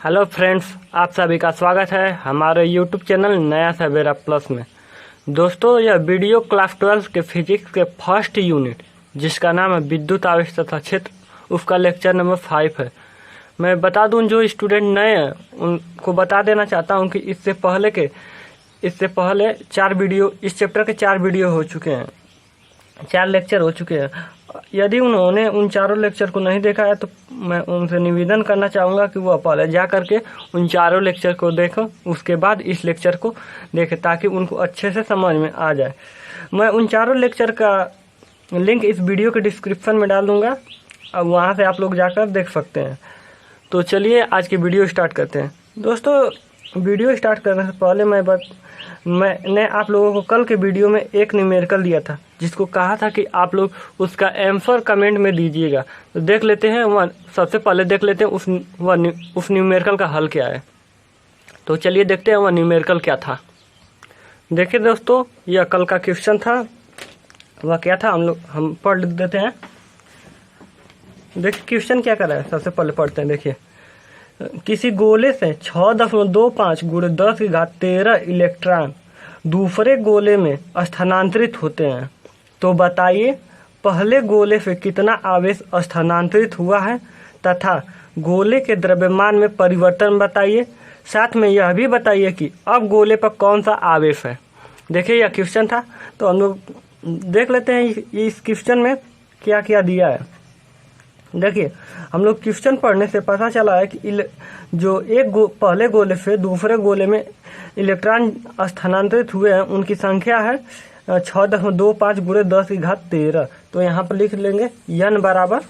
Hello friends, आप सभी का स्वागत है हमारे यूट्यूब चैनल नया सवेरा प्लस में। दोस्तों, यह वीडियो क्लास 12 के फिजिक्स के फर्स्ट यूनिट जिसका नाम है विद्युत आवेश तथा क्षेत्र, उसका लेक्चर नंबर 5 है। मैं बता दूं, जो स्टूडेंट नए हैं उनको बता देना चाहता हूं कि इससे पहले 4 वीडियो, इस चैप्टर के 4 वीडियो हो चुके हैं, 4 लेक्चर हो चुके हैं। यदि उन्होंने उन चारों लेक्चर को नहीं देखा है तो मैं उनसे निवेदन करना चाहूँगा कि वो पहले जा करके उन चारों लेक्चर को देखें, उसके बाद इस लेक्चर को देखें ताकि उनको अच्छे से समझ में आ जाए। मैं उन चारों लेक्चर का लिंक इस वीडियो के डिस्क्रिप्शन में डाल दूँगा, अब वहाँ से आप लोग जाकर देख सकते हैं। तो चलिए आज की वीडियो स्टार्ट करते हैं। दोस्तों, वीडियो स्टार्ट करने से पहले मैंने आप लोगों को कल के वीडियो में एक न्यूमेरिकल दिया था जिसको कहा था कि आप लोग उसका आंसर कमेंट में दीजिएगा। तो देख लेते हैं, वह सबसे पहले देख लेते हैं उस न्यूमेरिकल का हल क्या है। तो चलिए देखते हैं वह न्यूमेरिकल क्या था। देखिए दोस्तों, यह कल का क्वेश्चन था, वह क्या था हम पढ़ देते हैं। देखिए क्वेश्चन क्या कर रहा है, सबसे पहले पढ़ते हैं। देखिए, किसी गोले से 6.25 × 10⁻13 इलेक्ट्रॉन दूसरे गोले में स्थानांतरित होते हैं, तो बताइए पहले गोले से कितना आवेश स्थानांतरित हुआ है तथा गोले के द्रव्यमान में परिवर्तन बताइए। साथ में यह भी बताइए कि अब गोले पर कौन सा आवेश है। देखिए यह क्वेश्चन था, तो हम लोग देख लेते हैं इस क्वेश्चन में क्या क्या दिया है। देखिए, हम लोग क्वेश्चन पढ़ने से पता चला है कि जो पहले गोले से दूसरे गोले में इलेक्ट्रॉन स्थानांतरित हुए हैं उनकी संख्या है 6.25 × 10⁻13। तो यहाँ पर लिख लेंगे n बराबर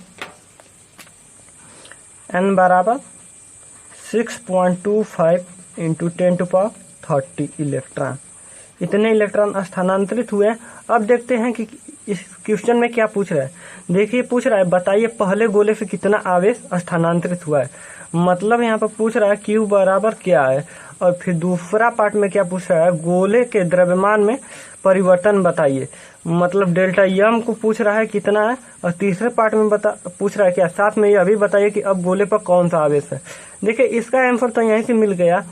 6.25 × 10⁻30 इलेक्ट्रॉन। इतने इलेक्ट्रॉन स्थानांतरित हुए हैं। अब देखते हैं कि इस क्वेश्चन में क्या पूछ रहा है। देखिए, पूछ रहा है बताइए पहले गोले से कितना आवेश स्थानांतरित हुआ है। मतलब यहाँ पर पूछ रहा है Q बराबर क्या है, और फिर दूसरा पार्ट में क्या पूछ रहा है, गोले के द्रव्यमान में परिवर्तन बताइए। मतलब डेल्टा M को पूछ रहा है कितना है, और तीसरे पार्ट में पूछ रहा है क्या, साथ में यह भी बताइए कि अब गोले पर कौन सा आवेश है। देखिए इसका आंसर तो यहीं से मिल गया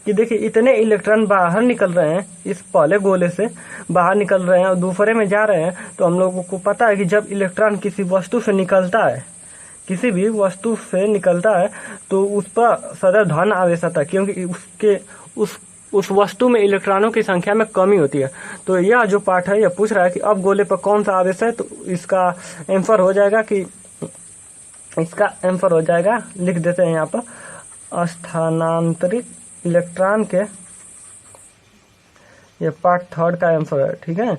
कि देखिए इतने इलेक्ट्रॉन बाहर निकल रहे हैं, इस पहले गोले से बाहर निकल रहे हैं और दूसरे में जा रहे हैं। तो हम लोगों को पता है कि जब इलेक्ट्रॉन किसी वस्तु से निकलता है, किसी भी वस्तु से निकलता है, तो उस पर सदैव धन आवेश आता है, क्योंकि उस वस्तु में इलेक्ट्रॉनों की संख्या में कमी होती है। तो यह जो पार्ट है, यह पूछ रहा है कि अब गोले पर कौन सा आवेश है। तो इसका आंसर हो जाएगा लिख देते हैं यहाँ पर, स्थानांतरित इलेक्ट्रॉन के, ये पार्ट 3 का आंसर है। ठीक है,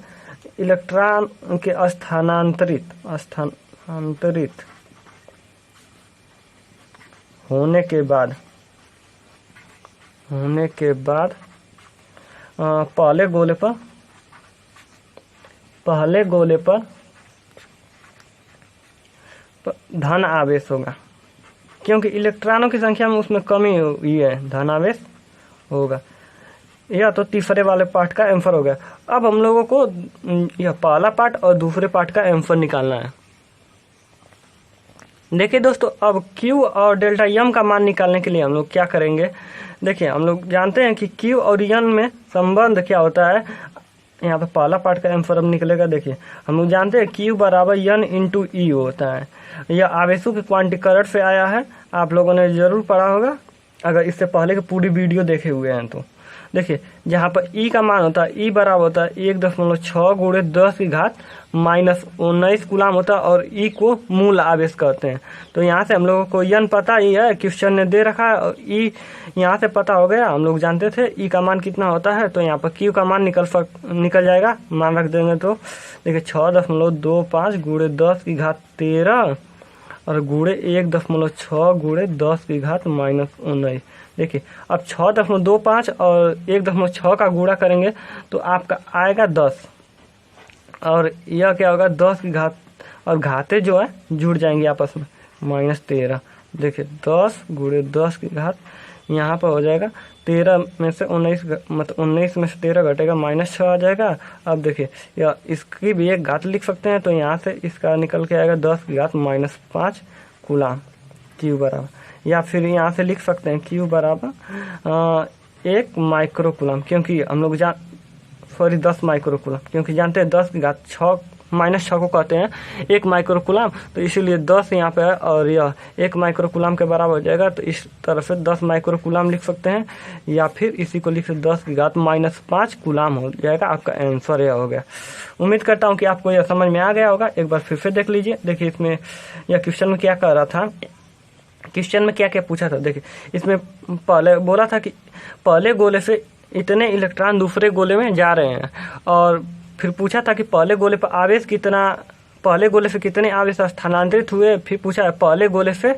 इलेक्ट्रॉन के स्थानांतरित होने के बाद पहले गोले पर धन आवेश होगा, क्योंकि इलेक्ट्रॉनों की संख्या में उसमें कमी हुई है, धन आवेश होगा। यह तो तीसरे वाले पार्ट का आंसर हो गया। अब हम लोगों को यह पहला पार्ट और दूसरे पार्ट का आंसर निकालना है। देखिए दोस्तों, अब Q और डेल्टा M का मान निकालने के लिए हम लोग क्या करेंगे। देखिए, हम लोग जानते हैं कि Q और N में संबंध क्या होता है। यहाँ पे पहला पार्ट का आंसर अब निकलेगा। देखिए, हम लोग जानते हैं Q बराबर N × E होता है। यह आवेशों की क्वांटिटी करंट से आया है, आप लोगों ने जरूर पढ़ा होगा अगर इससे पहले की पूरी वीडियो देखे हुए हैं तो। देखिए, जहाँ पर E का मान होता है, E बराबर होता है 1.6 × 10⁻⁻19 कूलाम होता है, और E को मूल आवेश कहते हैं। तो यहाँ से हम लोगों को N पता ही है, क्वेश्चन ने दे रखा है, और E यहाँ से पता हो गया। हम लोग जानते थे E का मान कितना होता है, तो यहाँ पर Q का मान निकल जाएगा, मान रख देंगे। तो देखिए 6.25 × 10⁻13 और गुणे 1.6 × 10⁻⁻19। देखिए, अब 6.25 और 1.6 का गुणा करेंगे तो आपका आएगा 10, और यह क्या होगा 10 की घात, और घाते जो है जुड़ जाएंगे आपस में, -13। देखिए 10 × 10 की घात यहाँ पर हो जाएगा 13 में से 19, मतलब 19 में से 13 घटेगा -6 आ जाएगा। अब देखिए या इसकी भी एक घात लिख सकते हैं, तो यहाँ से इसका निकल के आएगा 10 की घात -5 कूलाम Q बराबर। या फिर यहाँ से लिख सकते हैं Q बराबर 1 माइक्रो कूलम, क्योंकि हम लोग 10 माइक्रो कूलम, क्योंकि जानते हैं 10 की घात 6 -6 को कहते हैं 1 माइक्रो कूलम, तो इसीलिए 10 यहाँ पे है और यह 1 माइक्रो कूलम के बराबर हो जाएगा। तो इस तरह से 10 माइक्रो कूलम लिख सकते हैं, या फिर इसी को लिख सकते 10 की घात -5 कूलम हो जाएगा। आपका आंसर यह हो गया। उम्मीद करता हूँ कि आपको यह समझ में आ गया होगा। एक बार फिर से देख लीजिए। देखिए इसमें यह क्वेश्चन में क्या कह रहा था, क्वेश्चन में क्या क्या पूछा था। देखिए इसमें पहले बोला था कि पहले गोले से इतने इलेक्ट्रॉन दूसरे गोले में जा रहे हैं, और फिर पूछा था कि पहले गोले पर आवेश कितना, पहले गोले से कितने आवेश स्थानांतरित हुए। फिर पूछा है पहले गोले से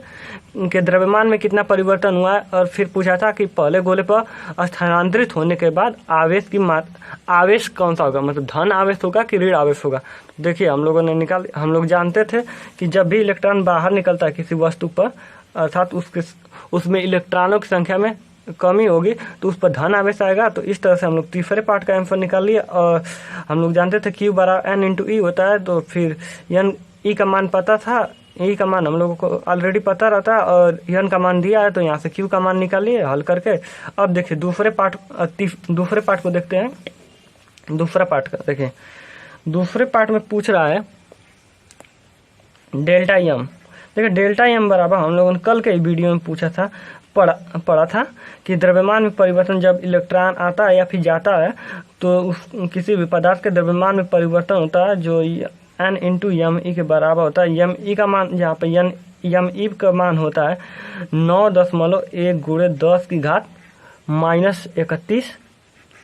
के द्रव्यमान में कितना परिवर्तन हुआ है, और फिर पूछा था कि पहले गोले पर स्थानांतरित होने के बाद आवेश की आवेश कौन सा होगा, मतलब धन आवेश होगा कि ऋण आवेश होगा। देखिए हम लोग जानते थे कि जब भी इलेक्ट्रॉन बाहर निकलता है किसी वस्तु पर, अर्थात उसमें इलेक्ट्रॉनों की संख्या में कमी होगी तो उस पर धन आवेश आएगा। तो इस तरह से हम लोग तीसरे पार्ट का आंसर निकाल लिए। और हम लोग जानते थे Q बराबर N × E होता है, तो फिर N E का मान पता था, E का मान हम लोगों को ऑलरेडी पता रहता है, और N का मान दिया है, तो यहाँ से Q का मान निकालिए हल करके। अब देखिए दूसरे पार्ट को देखते हैं। दूसरा पार्ट का देखिए, दूसरे पार्ट में पूछ रहा है डेल्टा एम। देखिए डेल्टा एम बराबर हम लोगों ने कल के वीडियो में पढ़ा था कि द्रव्यमान में परिवर्तन जब इलेक्ट्रॉन आता है या फिर जाता है तो किसी भी पदार्थ के द्रव्यमान में परिवर्तन होता है जो N × ME के बराबर होता है। ME का मान, जहाँ पे ME का मान होता है 9.1 × 10 की घात -31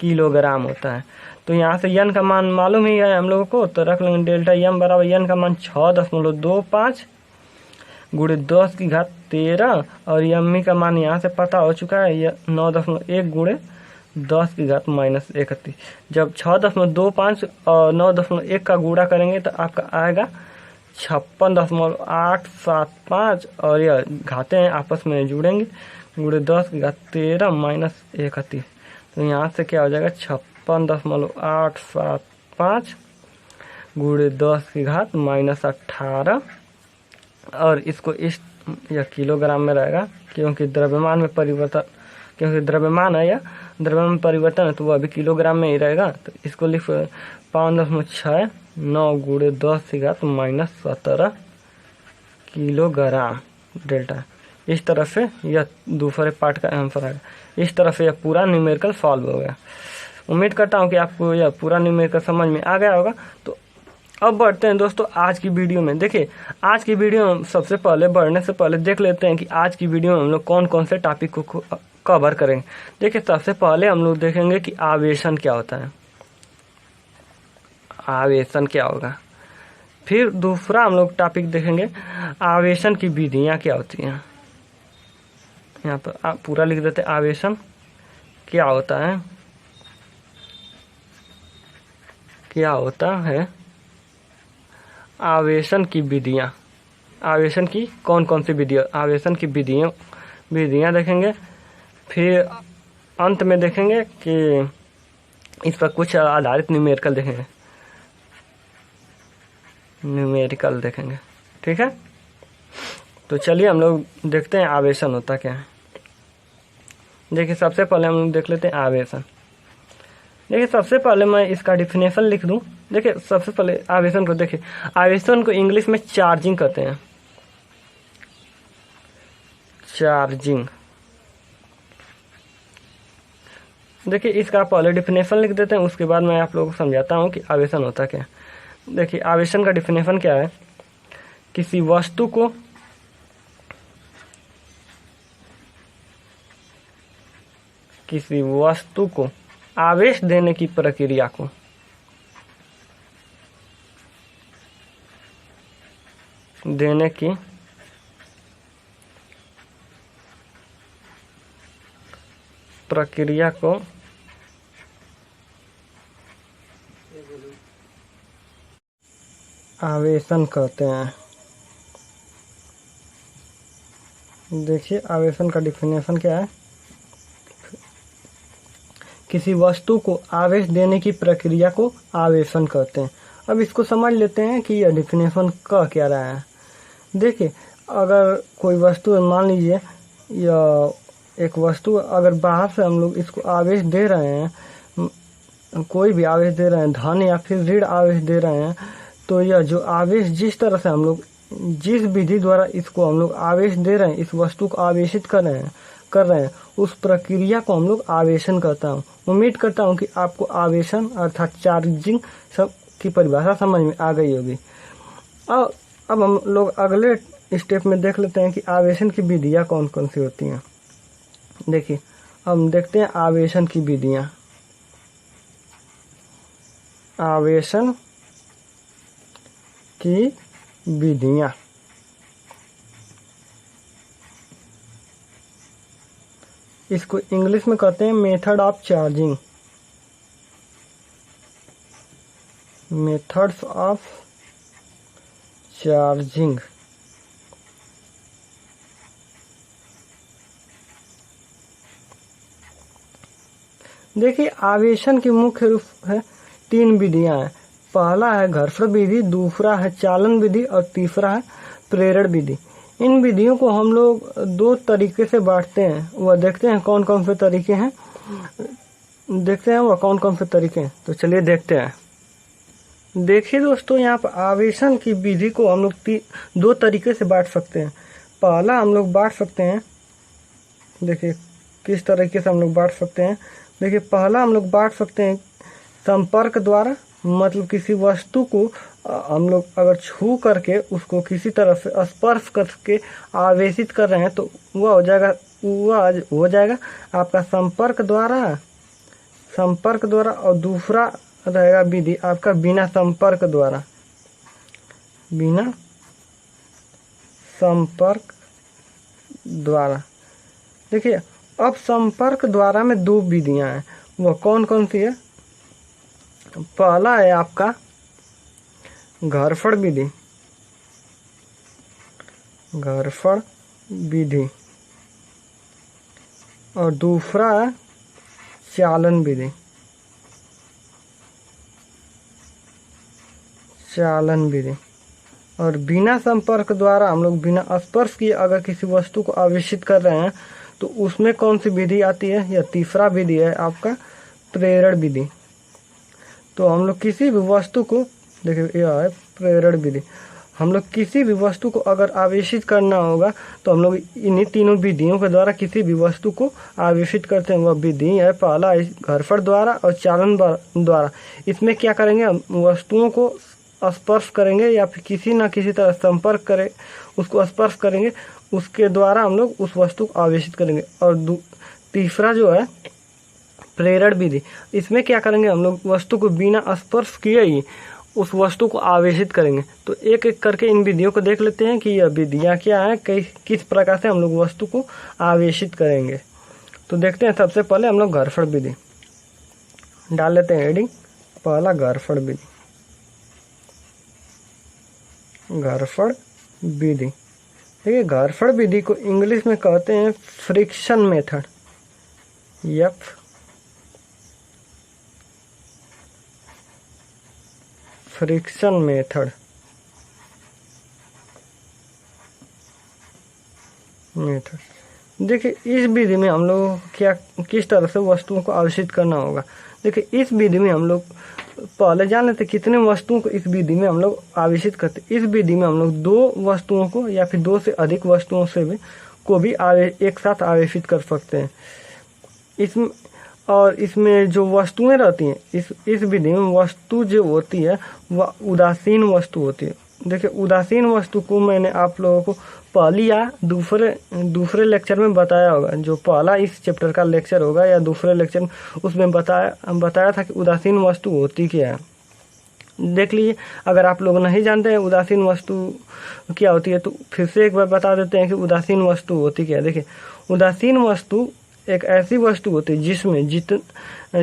किलोग्राम होता है। तो यहाँ से N का मान मालूम ही है हम लोगों को, तो रख लेंगे डेल्टा एम बराबर N का मान 6.25 × 10 की घात 13, और ME का मान यहाँ से पता हो चुका है 9.1 × 10 की घात -31। जब 6.25 और 9.1 का गुणा करेंगे तो आपका आएगा 56.875, और यह घातें आपस में जुड़ेंगे, × 10 की घात 13 -31। तो यहाँ से क्या हो जाएगा 56.875 × 10 की घात -18, और इसको यह किलोग्राम में रहेगा, क्योंकि द्रव्यमान में परिवर्तन, क्योंकि द्रव्यमान है या द्रव्यमान में परिवर्तन है तो वह अभी किलोग्राम में ही रहेगा। तो इसको लिख 5.69 × 10 की घात -17 किलोग्राम डेल्टा। इस तरह से यह दूसरे पार्ट का आंसर आएगा। इस तरह से यह पूरा न्यूमेरिकल सॉल्व हो गया। उम्मीद करता हूँ कि आपको यह पूरा न्यूमेरिकल समझ में आ गया होगा। तो अब बढ़ते हैं दोस्तों आज की वीडियो में। देखिए आज की वीडियो में सबसे पहले बढ़ने से पहले देख लेते हैं कि आज की वीडियो में हम लोग कौन कौन से टॉपिक को कवर करेंगे। देखिए सबसे पहले हम लोग देखेंगे कि आवेशन क्या होता है, आवेशन क्या होगा। फिर दूसरा हम लोग टॉपिक देखेंगे आवेशन की विधियाँ क्या होती हैं। यहाँ पर पूरा लिख देते हैं आवेशन क्या होता है, क्या होता है आवेशन की विधियाँ, आवेशन की कौन कौन सी विधियाँ, आवेशन की विधियाँ देखेंगे। फिर अंत में देखेंगे कि इस पर कुछ आधारित न्यूमेरिकल देखेंगे। ठीक है, तो चलिए हम लोग देखते हैं आवेशन होता क्या है। देखिए सबसे पहले हम लोग देख लेते हैं आवेशन। देखिए सबसे पहले मैं इसका डिफिनेशन लिख दूं। देखिए सबसे पहले आवेशन को देखिए, आवेशन को इंग्लिश में चार्जिंग कहते हैं, चार्जिंग। देखिए इसका पहले डिफिनेशन लिख देते हैं, उसके बाद मैं आप लोगों को समझाता हूँ कि आवेशन होता क्या है। देखिए आवेशन का डिफिनेशन क्या है, किसी वस्तु को आवेश देने की प्रक्रिया को आवेशन कहते हैं। देखिए आवेशन का डिफिनेशन क्या है, किसी वस्तु को आवेश देने की प्रक्रिया को आवेशन कहते हैं। अब इसको समझ लेते हैं कि यह डिफिनेशन कह क्या रहा है। देखिए अगर कोई वस्तु मान लीजिए या एक वस्तु अगर बाहर से हम लोग इसको आवेश दे रहे हैं, कोई भी आवेश दे रहे हैं, धन या फिर ऋण आवेश दे रहे हैं, तो यह जो आवेश जिस तरह से हम लोग जिस विधि द्वारा इसको हम लोग आवेश दे रहे हैं, इस वस्तु को आवेशित कर रहे हैं उस प्रक्रिया को हम लोग आवेशन कहता हूँ। उम्मीद करता हूँ कि आपको आवेशन अर्थात चार्जिंग सब की परिभाषा समझ में आ गई होगी। अब हम लोग अगले स्टेप में देख लेते हैं कि आवेशन की विधियाँ कौन कौन सी होती हैं। देखिए, हम देखते हैं आवेशन की विधियाँ। आवेशन की विधियाँ, इसको इंग्लिश में कहते हैं method of charging, methods of charging. देखिए, आवेशन की मुख्य रूप है 3 विधियां हैं। पहला है घर्षण विधि, दूसरा है चालन विधि और तीसरा है प्रेरण विधि। इन विधियों को हम लोग 2 तरीके से बांटते हैं। वह देखते हैं कौन कौन से तरीके हैं, तो चलिए देखते हैं। देखिए दोस्तों, यहाँ पर आवेशन की विधि को हम लोग 2 तरीके से बांट सकते हैं। पहला हम लोग बांट सकते हैं, देखिए किस तरीके से हम लोग बांट सकते हैं। देखिए, पहला हम लोग बांट सकते हैं संपर्क द्वारा, मतलब किसी वस्तु को हम लोग अगर छू करके उसको किसी तरह से स्पर्श करके आवेशित कर रहे हैं तो वह हो जाएगा आपका संपर्क द्वारा, और दूसरा रहेगा विधि आपका बिना संपर्क द्वारा। देखिए, अब संपर्क द्वारा में 2 विधियां हैं। वह कौन कौन सी है? पहला है आपका घर्षण विधि और दूसरा है चालन विधि। और बिना संपर्क द्वारा हम लोग बिना स्पर्श किए अगर किसी वस्तु को आवेशित कर रहे हैं तो उसमें कौन सी विधि आती है? यह तीसरा विधि है आपका प्रेरण विधि। तो हम लोग किसी भी वस्तु को, देखिए यह है प्रेरण विधि, हम लोग किसी भी वस्तु को अगर आवेशित करना होगा तो हम लोग इन्हीं तीनों विधियों के द्वारा किसी भी वस्तु को आवेशित करते हैं। वह विधि है पहला घर्षण द्वारा और चालन द्वारा। इसमें क्या करेंगे, हम वस्तुओं को स्पर्श करेंगे या फिर किसी न किसी तरह संपर्क करें, उसको स्पर्श करेंगे, उसके द्वारा हम लोग उस वस्तु को आवेशित करेंगे। और तीसरा जो है प्रेरण विधि, इसमें क्या करेंगे, हम लोग वस्तु को बिना स्पर्श किए ही उस वस्तु को आवेशित करेंगे। तो एक एक करके इन विधियों को देख लेते हैं कि यह विधियाँ क्या हैं, किस प्रकार से हम लोग वस्तु को आवेशित करेंगे। तो देखते हैं, सबसे पहले हम लोग घर्षण विधि डाल लेते हैं हेडिंग। पहला घर्षण विधि। देखिए, घर्षण विधि को इंग्लिश में कहते हैं फ्रिक्शन मेथड, फ्रिक्शन मेथड। देखिए, इस विधि में हम लोग किस तरह से वस्तुओं को आवेशित करना होगा। देखिए, इस विधि में हम लोग पहले जान लेते कितने वस्तुओं को इस विधि में हम लोग आवेशित करते। इस विधि में हम लोग 2 वस्तुओं को या फिर 2 से अधिक वस्तुओं से भी एक साथ आवेशित कर सकते हैं। इसमें जो वस्तुएं रहती हैं, इस विधि में वस्तु जो होती है वह उदासीन वस्तु होती है। देखिए, उदासीन वस्तु को मैंने आप लोगों को पहली या दूसरे लेक्चर में बताया होगा। जो पहला इस चैप्टर का लेक्चर होगा या दूसरे लेक्चर में, उसमें बताया था कि उदासीन वस्तु होती क्या है। देख लीजिए, अगर आप लोग नहीं जानते हैं उदासीन वस्तु क्या होती है तो फिर से एक बार बता देते हैं कि उदासीन वस्तु होती क्या है। देखिए, उदासीन वस्तु एक ऐसी वस्तु होती है जिसमें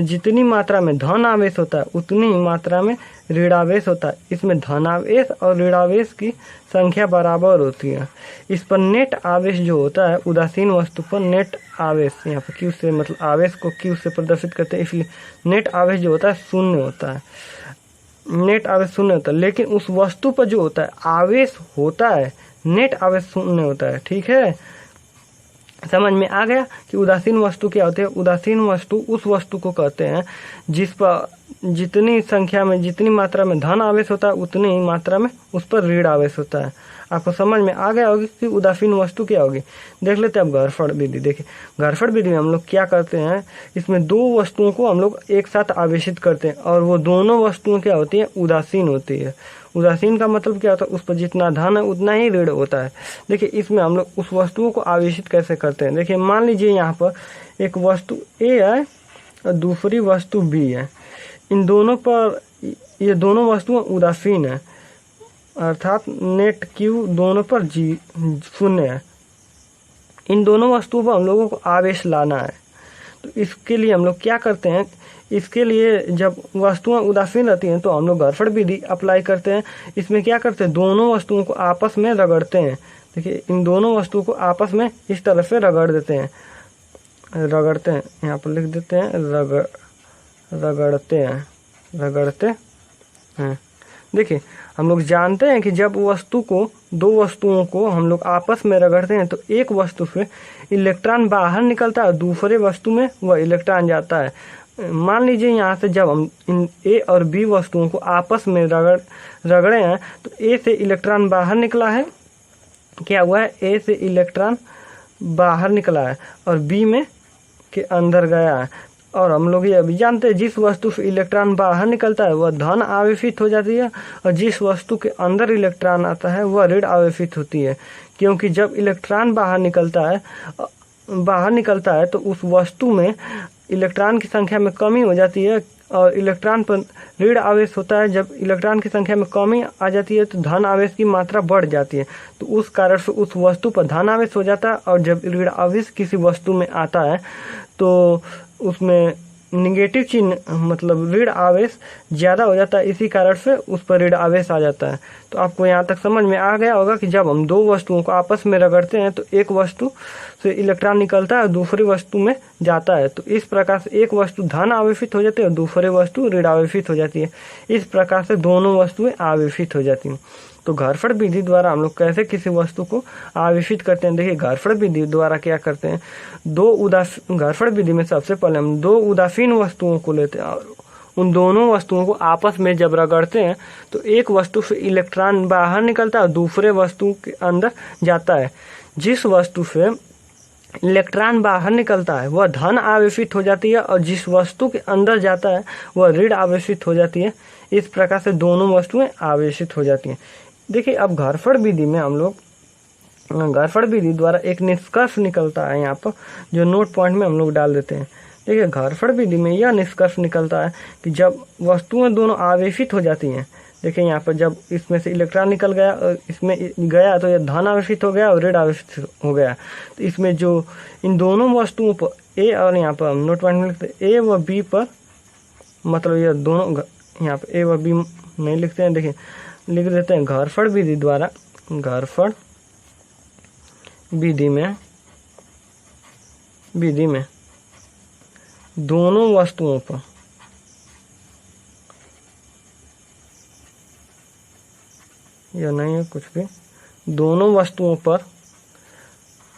जितनी मात्रा में धन आवेश होता है उतनी ही मात्रा में ऋणावेश होता है। इसमें धनावेश और ऋणावेश की संख्या बराबर होती है। इस पर नेट आवेश जो होता है उदासीन वस्तु पर नेट आवेश, यहाँ पर क्यू से मतलब आवेश को क्यू से प्रदर्शित करते हैं, इसलिए नेट आवेश जो होता है शून्य होता है। लेकिन उस वस्तु पर जो होता है आवेश होता है, नेट आवेश शून्य होता है। ठीक है, समझ में आ गया कि उदासीन वस्तु क्या होती है। उदासीन वस्तु उस वस्तु को कहते हैं जिस पर जितनी संख्या में जितनी मात्रा में धन आवेश होता है उतनी ही मात्रा में उस पर ऋण आवेश होता है। आपको समझ में आ गया होगी कि उदासीन वस्तु क्या होगी। देख लेते हैं अब घरफड़ विधि। देखिए घरफड़ विधि में हम लोग क्या करते हैं, इसमें दो वस्तुओं को हम लोग एक साथ आवेशित करते हैं और वो दोनों वस्तुएं क्या होती हैं, उदासीन होती है। उदासीन का मतलब क्या होता है, उस पर जितना धन है उतना ही ऋण होता है। देखिए इसमें हम लोग उस वस्तुओं को आवेशित कैसे करते हैं। देखिए मान लीजिए यहाँ पर एक वस्तु ए है और दूसरी वस्तु बी है। इन दोनों पर ये दोनों वस्तुएं उदासीन है, अर्थात नेट क्यू दोनों पर शून्य है। इन दोनों वस्तुओं पर हम लोगों को आवेश लाना है। तो इसके लिए हम लोग क्या करते हैं, इसके लिए जब वस्तुएं उदासीन रहती हैं तो हम लोग घरफड़ विधि अप्लाई करते हैं। इसमें क्या करते हैं, दोनों वस्तुओं को आपस में रगड़ते हैं। देखिए इन दोनों वस्तुओं को आपस में इस तरह से रगड़ देते हैं, रगड़ते हैं, यहाँ पर लिख देते हैं रगड़ते हैं। देखिए हम लोग जानते हैं कि जब दो वस्तुओं को हम लोग आपस में रगड़ते हैं तो एक वस्तु से इलेक्ट्रॉन बाहर निकलता है और दूसरे वस्तु में वह इलेक्ट्रॉन जाता है। मान लीजिए यहाँ से जब हम इन ए और बी वस्तुओं को आपस में रगड़े हैं तो ए से इलेक्ट्रॉन बाहर निकला है। क्या हुआ है, ए से इलेक्ट्रॉन बाहर निकला है और बी में के अंदर गया है। और हम लोग ये अभी जानते हैं जिस वस्तु से इलेक्ट्रॉन बाहर निकलता है वह धन आवेशित हो जाती है और जिस वस्तु के अंदर इलेक्ट्रॉन आता है वह ऋण आवेशित होती है। क्योंकि जब इलेक्ट्रॉन बाहर निकलता है तो उस वस्तु में इलेक्ट्रॉन की संख्या में कमी हो जाती है और इलेक्ट्रॉन पर ऋण आवेश होता है। जब इलेक्ट्रॉन की संख्या में कमी आ जाती है तो धन आवेश की मात्रा बढ़ जाती है। तो उस कारण से उस वस्तु पर धन आवेश हो जाता है और जब ऋण आवेश किसी वस्तु में आता है तो उसमें निगेटिव चिन्ह मतलब ऋण आवेश ज़्यादा हो जाता है। इसी कारण से उस पर ऋण आवेश आ जाता है। तो आपको यहाँ तक समझ में आ गया होगा कि जब हम दो वस्तुओं को आपस में रगड़ते हैं तो एक वस्तु से इलेक्ट्रॉन निकलता है और दूसरी वस्तु में जाता है। तो इस प्रकार से एक वस्तु धन आवेशित हो जाती है और दूसरी वस्तु ऋण आवेशित हो जाती है। इस प्रकार से दोनों वस्तुएं आवेशित हो जाती हैं। तो घरफड़ विधि द्वारा हम लोग कैसे किसी वस्तु को आवेशित करते हैं। देखिए घरफड़ विधि द्वारा क्या करते हैं, घरफड़ विधि में सबसे पहले हम दो उदासीन वस्तुओं को लेते हैं और उन दोनों वस्तुओं को आपस में जब रगड़ते हैं तो एक वस्तु से इलेक्ट्रॉन बाहर निकलता है और दूसरे वस्तु के अंदर जाता है। जिस वस्तु से इलेक्ट्रॉन बाहर निकलता है वह धन आवेशित हो जाती है और जिस वस्तु के अंदर जाता है वह ऋण आवेशित हो जाती है। इस प्रकार से दोनों वस्तुएं आवेशित हो जाती हैं। देखिए अब घरफड़ विधि में हम लोग घरफड़ विधि द्वारा एक निष्कर्ष निकलता है, यहाँ पर जो नोट पॉइंट में हम लोग डाल देते हैं। देखिए घरफड़ विधि में यह निष्कर्ष निकलता है कि जब वस्तुएं दोनों आवेशित हो जाती हैं, देखिए यहाँ पर जब इसमें से इलेक्ट्रॉन निकल गया और इसमें गया तो यह धन आवेशित हो गया और ऋण आवेशित हो गया। तो इसमें जो इन दोनों वस्तुओं पर ए और यहाँ पर हम नोट पॉइंट में लिखते हैं ए व बी पर, मतलब यह दोनों यहाँ पर ए व बी नहीं लिखते हैं, देखिए लिख देते हैं घरफड़ विधि द्वारा। घरफड़ विधि में दोनों वस्तुओं पर यह नहीं है कुछ भी, दोनों वस्तुओं पर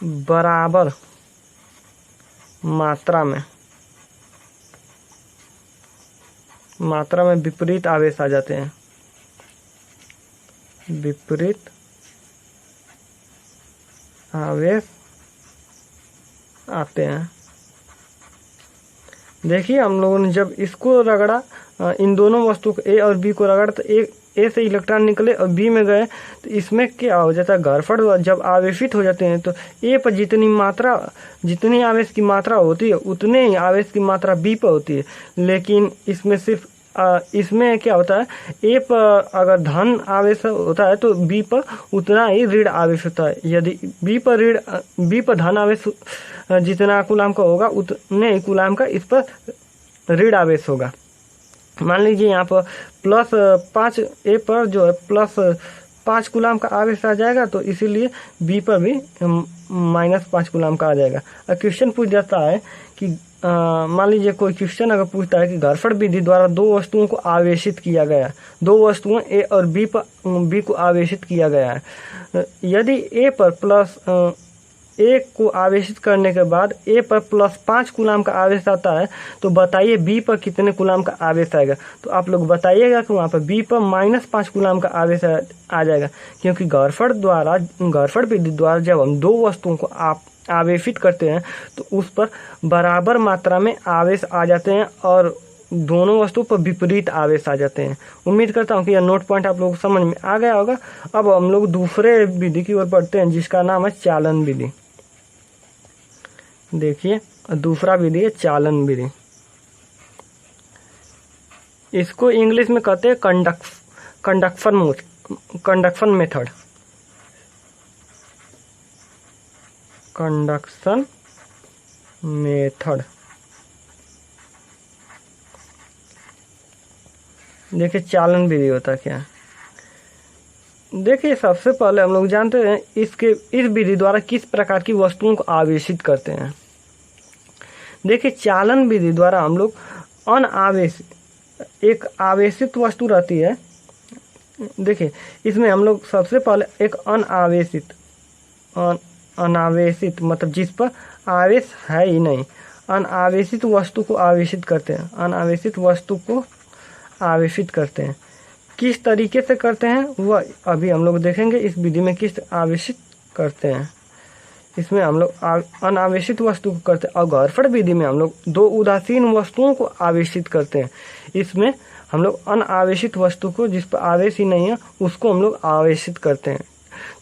बराबर मात्रा में विपरीत आवेश आ जाते हैं। विपरीत आवेश आते हैं। देखिए हम लोगों ने जब इसको रगड़ा, इन दोनों वस्तु को ए और बी को रगड़ा तो ए से इलेक्ट्रॉन निकले और बी में गए तो इसमें क्या हो जाता है, घरफड़ जब आवेशित हो जाते हैं तो ए पर जितनी आवेश की मात्रा होती है उतने ही आवेश की मात्रा बी पर होती है। लेकिन इसमें सिर्फ इसमें क्या होता है, ए पर अगर धन आवेश होता है तो बी पर उतना ही ऋण आवेश होता है। यदि बी पर धन आवेश जितना कूलाम का होगा उतने ही कूलाम का इस पर ऋण आवेश होगा। मान लीजिए यहाँ पर +5 ए पर जो है +5 कूलाम का आवेश आ जाएगा तो इसीलिए बी पर भी -5 कूलाम का आ जाएगा। और क्वेश्चन पूछ जाता है कि मान लीजिए कोई क्वेश्चन अगर पूछता है कि घरफड़ विधि द्वारा दो वस्तुओं को आवेशित किया गया, दो वस्तुएं ए और बी को आवेशित किया गया है। यदि ए पर ए को आवेशित करने के बाद ए पर +5 कूलाम का आवेश आता है, तो बताइए बी पर कितने कूलाम का आवेश आएगा। तो आप लोग बताइएगा कि वहाँ पर बी पर -5 कूलाम का आवेश आ जाएगा, क्योंकि गॉरफर्ड विधि द्वारा जब हम दो वस्तुओं को आवेशित करते हैं तो उस पर बराबर मात्रा में आवेश आ जाते हैं और दोनों वस्तुओं पर विपरीत आवेश आ जाते हैं। उम्मीद करता हूँ कि यह नोट पॉइंट आप लोगों को समझ में आ गया होगा। अब हम लोग दूसरे विधि की ओर बढ़ते हैं, जिसका नाम है चालन विधि। देखिए, दूसरा विधि है चालन विधि। इसको इंग्लिश में कहते हैं कंडक्शन मेथड। Conduction method. देखिए चालन विधि होता क्या है। देखिए, सबसे पहले हम लोग जानते हैं इस विधि द्वारा किस प्रकार की वस्तुओं को आवेशित करते हैं। देखिए, चालन विधि द्वारा हम लोग एक आवेशित वस्तु रहती है। देखिए, इसमें हम लोग सबसे पहले एक अनावेशित मतलब जिस पर आवेश है ही नहीं, अनावेशित वस्तु को आवेशित करते हैं। अनावेशित वस्तु को आवेशित करते हैं। किस तरीके से करते हैं वह अभी हम लोग देखेंगे इस विधि में किस आवेशित करते हैं। इसमें हम लोग अनावेशित वस्तु को करते हैं, और गॉरफर्ड विधि में हम लोग दो उदासीन वस्तुओं को आवेशित करते हैं। इसमें हम लोग अनावेशित वस्तु को, जिस पर आवेश ही नहीं है, उसको हम लोग आवेशित करते हैं।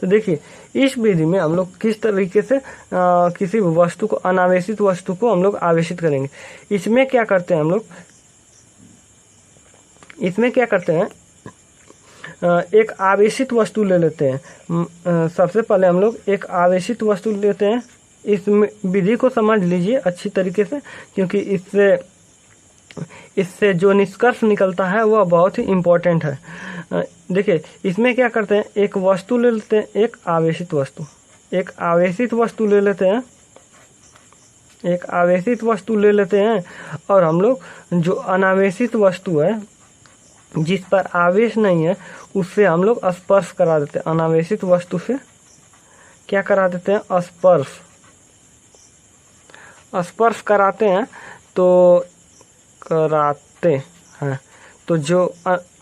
तो देखिए, इस विधि में हम लोग किस तरीके से किसी वस्तु को, अनावेशित वस्तु को हम लोग आवेशित करेंगे। इसमें क्या करते हैं एक आवेशित वस्तु ले लेते हैं। सबसे पहले हम लोग एक आवेशित वस्तु लेते हैं। इस विधि को समझ लीजिए अच्छी तरीके से, क्योंकि इससे जो निष्कर्ष निकलता है वह बहुत ही इम्पोर्टेंट है। देखिए, इसमें क्या करते हैं, एक वस्तु ले लेते हैं, एक आवेशित वस्तु ले लेते हैं, और हम लोग जो अनावेशित वस्तु है, जिस पर आवेश नहीं है, उससे हम लोग स्पर्श करा देते हैं। अनावेशित वस्तु से क्या करा देते हैं, स्पर्श कराते हैं। तो जो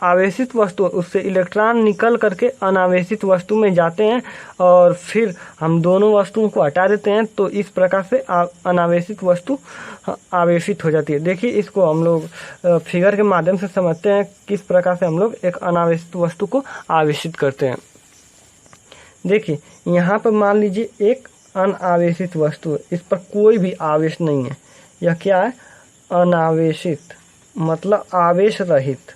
आवेशित वस्तु है उससे इलेक्ट्रॉन निकल करके अनावेशित वस्तु में जाते हैं, और फिर हम दोनों वस्तुओं को हटा देते हैं। तो इस प्रकार से अनावेशित वस्तु आवेशित हो जाती है। देखिए, इसको हम लोग फिगर के माध्यम से समझते हैं किस प्रकार से हम लोग एक अनावेशित वस्तु को आवेशित करते हैं। देखिए, यहाँ पर मान लीजिए एक अनावेशित वस्तु है, इस पर कोई भी आवेश नहीं है। यह क्या है, अनावेशित मतलब आवेश रहित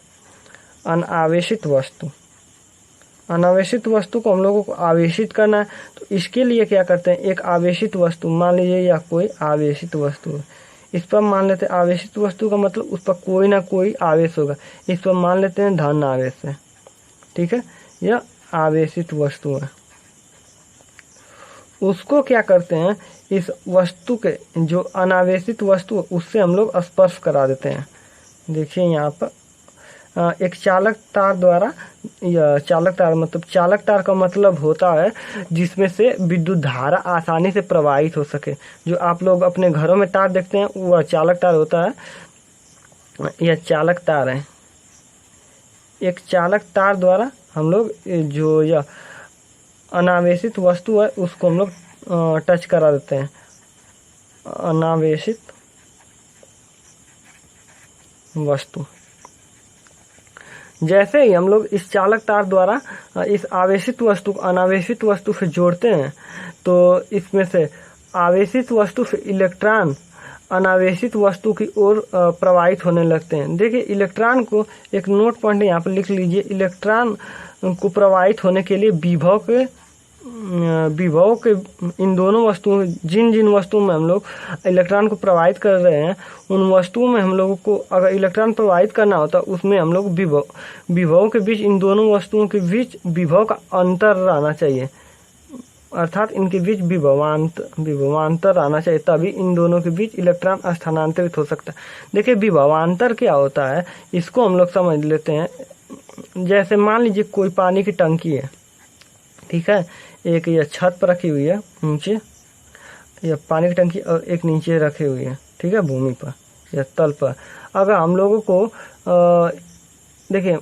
अनावेशित वस्तु को हम लोगों को आवेशित करना है। तो इसके लिए क्या करते हैं, एक आवेशित वस्तु मान लीजिए या कोई आवेशित वस्तु है, इस पर मान लेते हैं आवेशित वस्तु का मतलब उस पर कोई ना कोई आवेश होगा। इस पर मान लेते हैं धन आवेश है, ठीक है, यह आवेशित वस्तु है। उसको क्या करते हैं, इस वस्तु के जो अनावेशित वस्तु है उससे हम लोग स्पर्श करा देते हैं। देखिए, यहाँ पर एक चालक तार द्वारा, या चालक तार का मतलब होता है जिसमें से विद्युत धारा आसानी से प्रवाहित हो सके। जो आप लोग अपने घरों में तार देखते हैं वह चालक तार होता है। यह चालक तार है। एक चालक तार द्वारा हम लोग जो यह अनावेशित वस्तु है उसको हम लोग टच करा देते हैं। अनावेशित वस्तु, जैसे ही हम लोग इस चालक तार द्वारा इस आवेशित वस्तु को अनावेशित वस्तु से जोड़ते हैं, तो इसमें से आवेशित वस्तु से इलेक्ट्रॉन अनावेशित वस्तु की ओर प्रवाहित होने लगते हैं। देखिए, इलेक्ट्रॉन को एक नोट पॉइंट यहाँ पर लिख लीजिए। इलेक्ट्रॉन को प्रवाहित होने के लिए विभव के इन दोनों वस्तुओं, जिन वस्तुओं में हम लोग इलेक्ट्रॉन को प्रवाहित कर रहे हैं, उन वस्तुओं में हम लोगों को अगर इलेक्ट्रॉन प्रवाहित करना होता उसमें हम लोग विभव के बीच, इन दोनों वस्तुओं के बीच विभव का अंतर रहना चाहिए, अर्थात इनके बीच विभवांतर आना चाहिए, तभी इन दोनों के बीच इलेक्ट्रॉन स्थानांतरित हो सकता है। देखिए, विभवांतर क्या होता है इसको हम लोग समझ लेते हैं। जैसे मान लीजिए कोई पानी की टंकी है, ठीक है, एक ये छत पर रखी हुई है नीचे, या पानी की टंकी और एक नीचे रखी हुई है, ठीक है, भूमि पर या तल पर। अगर हम लोगों को देखिए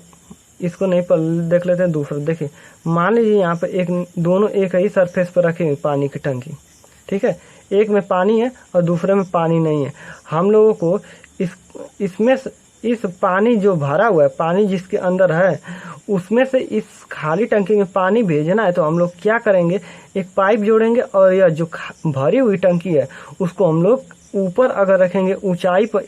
इसको नहीं पर देख लेते हैं दूसरा। देखिए मान लीजिए यहाँ पर दोनों एक ही सरफेस पर रखे हुए पानी की टंकी, ठीक है, एक में पानी है और दूसरे में पानी नहीं है। हम लोगों को इसमें इस पानी जो भरा हुआ है, पानी जिसके अंदर है, उसमें से इस खाली टंकी में पानी भेजना है। तो हम लोग क्या करेंगे, एक पाइप जोड़ेंगे और यह जो भरी हुई टंकी है उसको हम लोग ऊपर अगर रखेंगे ऊंचाई पर,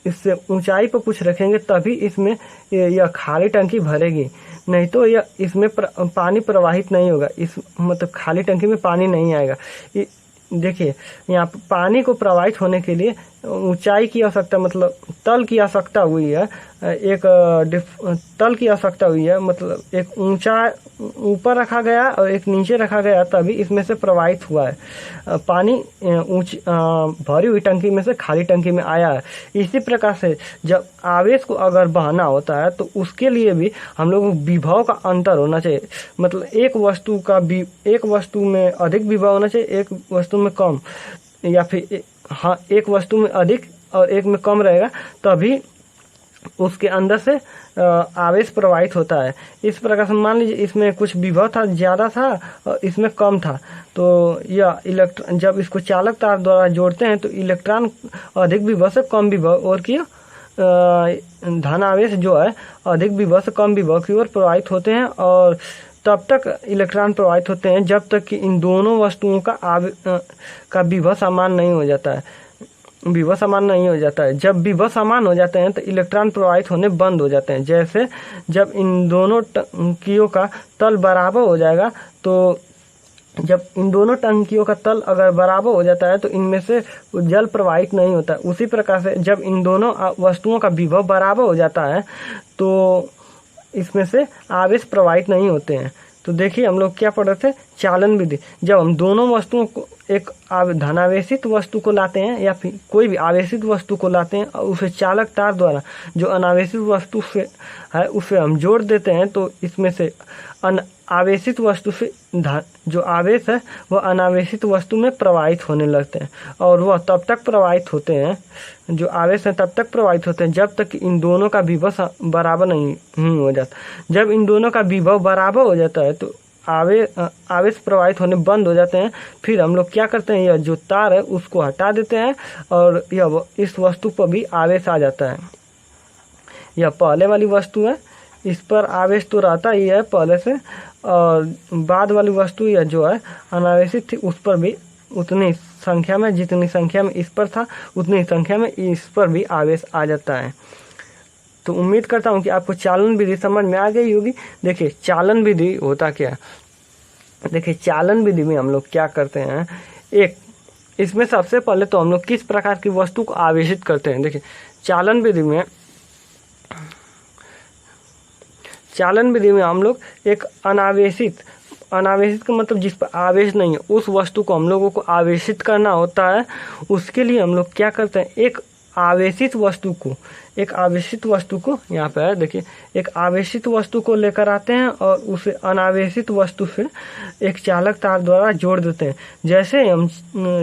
इससे ऊंचाई पर कुछ रखेंगे, तभी इसमें यह खाली टंकी भरेगी, नहीं तो यह इसमें पानी प्रवाहित नहीं होगा। मतलब खाली टंकी में पानी नहीं आएगा। देखिए यहाँ पानी को प्रवाहित होने के लिए ऊंचाई की आवश्यकता, मतलब तल की आवश्यकता हुई है, तल की आवश्यकता हुई है। मतलब एक ऊंचा ऊपर रखा गया और एक नीचे रखा गया, तभी इसमें से प्रवाहित हुआ है पानी, भरी हुई टंकी में से खाली टंकी में आया है। इसी प्रकार से जब आवेश को अगर बहाना होता है तो उसके लिए भी हम लोगों को विभव का अंतर होना चाहिए। मतलब एक वस्तु में अधिक विभव होना चाहिए, एक वस्तु में कम, या फिर हाँ एक वस्तु में अधिक और एक में कम रहेगा, तभी उसके अंदर से आवेश प्रवाहित होता है। इस प्रकार से मान लीजिए इसमें कुछ विभव था, ज़्यादा था और इसमें कम था, तो यह इलेक्ट्रॉन जब इसको चालक तार द्वारा जोड़ते हैं तो इलेक्ट्रॉन अधिक विभव से कम विभव और की धन आवेश जो है अधिक विभव से कम विभव की ओर प्रवाहित होते हैं, और तब तक इलेक्ट्रॉन प्रवाहित होते हैं जब तक कि इन दोनों वस्तुओं का विभव समान नहीं हो जाता है। विभव समान नहीं हो जाता है। जब विभव समान हो जाते हैं तो इलेक्ट्रॉन प्रवाहित होने बंद हो जाते हैं। जैसे जब इन दोनों टंकियों का तल बराबर हो जाएगा, तो जब इन दोनों टंकियों का तल अगर बराबर हो जाता है तो इनमें से जल प्रवाहित नहीं होता। उसी प्रकार से जब इन दोनों वस्तुओं का विभव बराबर हो जाता है तो इसमें से आवेश प्रवाहित नहीं होते हैं। तो देखिए हम लोग क्या पढ़ रहे थे, चालन विधि। जब हम दोनों वस्तुओं को, एक धनावेशित वस्तु को लाते हैं या फिर कोई भी आवेशित वस्तु को लाते हैं और उसे चालक तार द्वारा जो अनावेशित वस्तु से है उसे हम जोड़ देते हैं, तो इसमें से आवेशित वस्तु से जो आवेश है वह अनावेशित वस्तु में प्रवाहित होने लगते हैं, और वह तब तक प्रवाहित होते हैं, जो आवेश है तब तक प्रवाहित होते हैं जब तक इन दोनों का विभव बराबर नहीं हो जाता। जब इन दोनों का विभव बराबर हो जाता है तो आवेश प्रवाहित होने बंद हो जाते हैं। फिर हम लोग क्या करते हैं, यह जो तार है उसको हटा देते हैं और यह इस वस्तु पर भी आवेश आ जाता है। यह पहले वाली वस्तु है, इस पर आवेश तो रहता ही है पहले से, और बाद वाली वस्तु यह जो है अनावेशित थी उस पर भी उतनी संख्या में, जितनी संख्या में इस पर था उतनी संख्या में इस पर भी आवेश आ जाता है। तो उम्मीद करता हूँ कि आपको चालन विधि समझ में आ गई होगी। देखिए चालन विधि होता क्या है, देखिए चालन विधि में हम लोग क्या करते हैं, एक इसमें सबसे पहले तो हम लोग किस प्रकार की वस्तु को आवेशित करते हैं। देखिए चालन विधि में हम लोग एक अनावेशित का मतलब जिस पर आवेश नहीं है उस वस्तु को हम लोगों को आवेशित करना होता है। उसके लिए हम लोग क्या करते हैं, एक आवेशित वस्तु को यहाँ पे है, देखिए एक आवेशित वस्तु को लेकर आते हैं और उसे अनावेशित वस्तु से एक चालक तार द्वारा जोड़ देते हैं। जैसे हम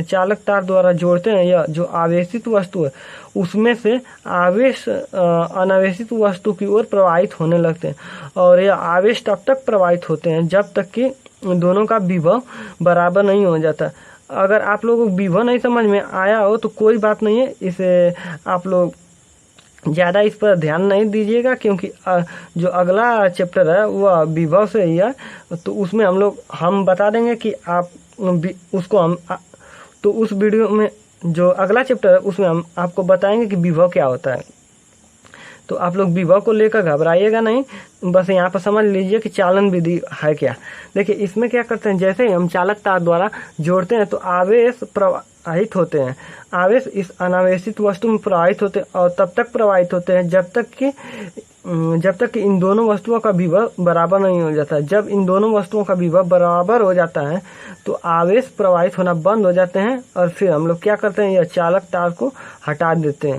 चालक तार द्वारा जोड़ते हैं, यह जो आवेशित वस्तु है उसमें से आवेश अनावेशित वस्तु की ओर प्रवाहित होने लगते हैं, और यह आवेश तब तक प्रवाहित होते हैं जब तक कि दोनों का विभव बराबर नहीं हो जाता। अगर आप लोगों को विभव नहीं समझ में आया हो तो कोई बात नहीं है, इसे आप लोग ज़्यादा इस पर ध्यान नहीं दीजिएगा, क्योंकि जो अगला चैप्टर है वह विभव से ही है, तो उसमें हम बता देंगे कि आप उसको हम तो उस वीडियो में जो अगला चैप्टर है उसमें हम आपको बताएंगे कि विभव क्या होता है। तो आप लोग विभव को लेकर घबराइएगा नहीं, बस यहाँ पर समझ लीजिए कि चालन विधि है क्या। देखिए इसमें क्या करते हैं, जैसे ही हम चालक तार द्वारा जोड़ते हैं तो आवेश प्रवाहित होते हैं। आवेश इस अनावेशित वस्तु में प्रवाहित होते हैं और तब तक प्रवाहित होते हैं जब तक कि इन दोनों वस्तुओं का विभव बराबर नहीं हो जाता। जब इन दोनों वस्तुओं का विभव बराबर हो जाता है तो आवेश प्रवाहित होना बंद हो जाते हैं, और फिर हम लोग क्या करते हैं, यह चालक तार को हटा देते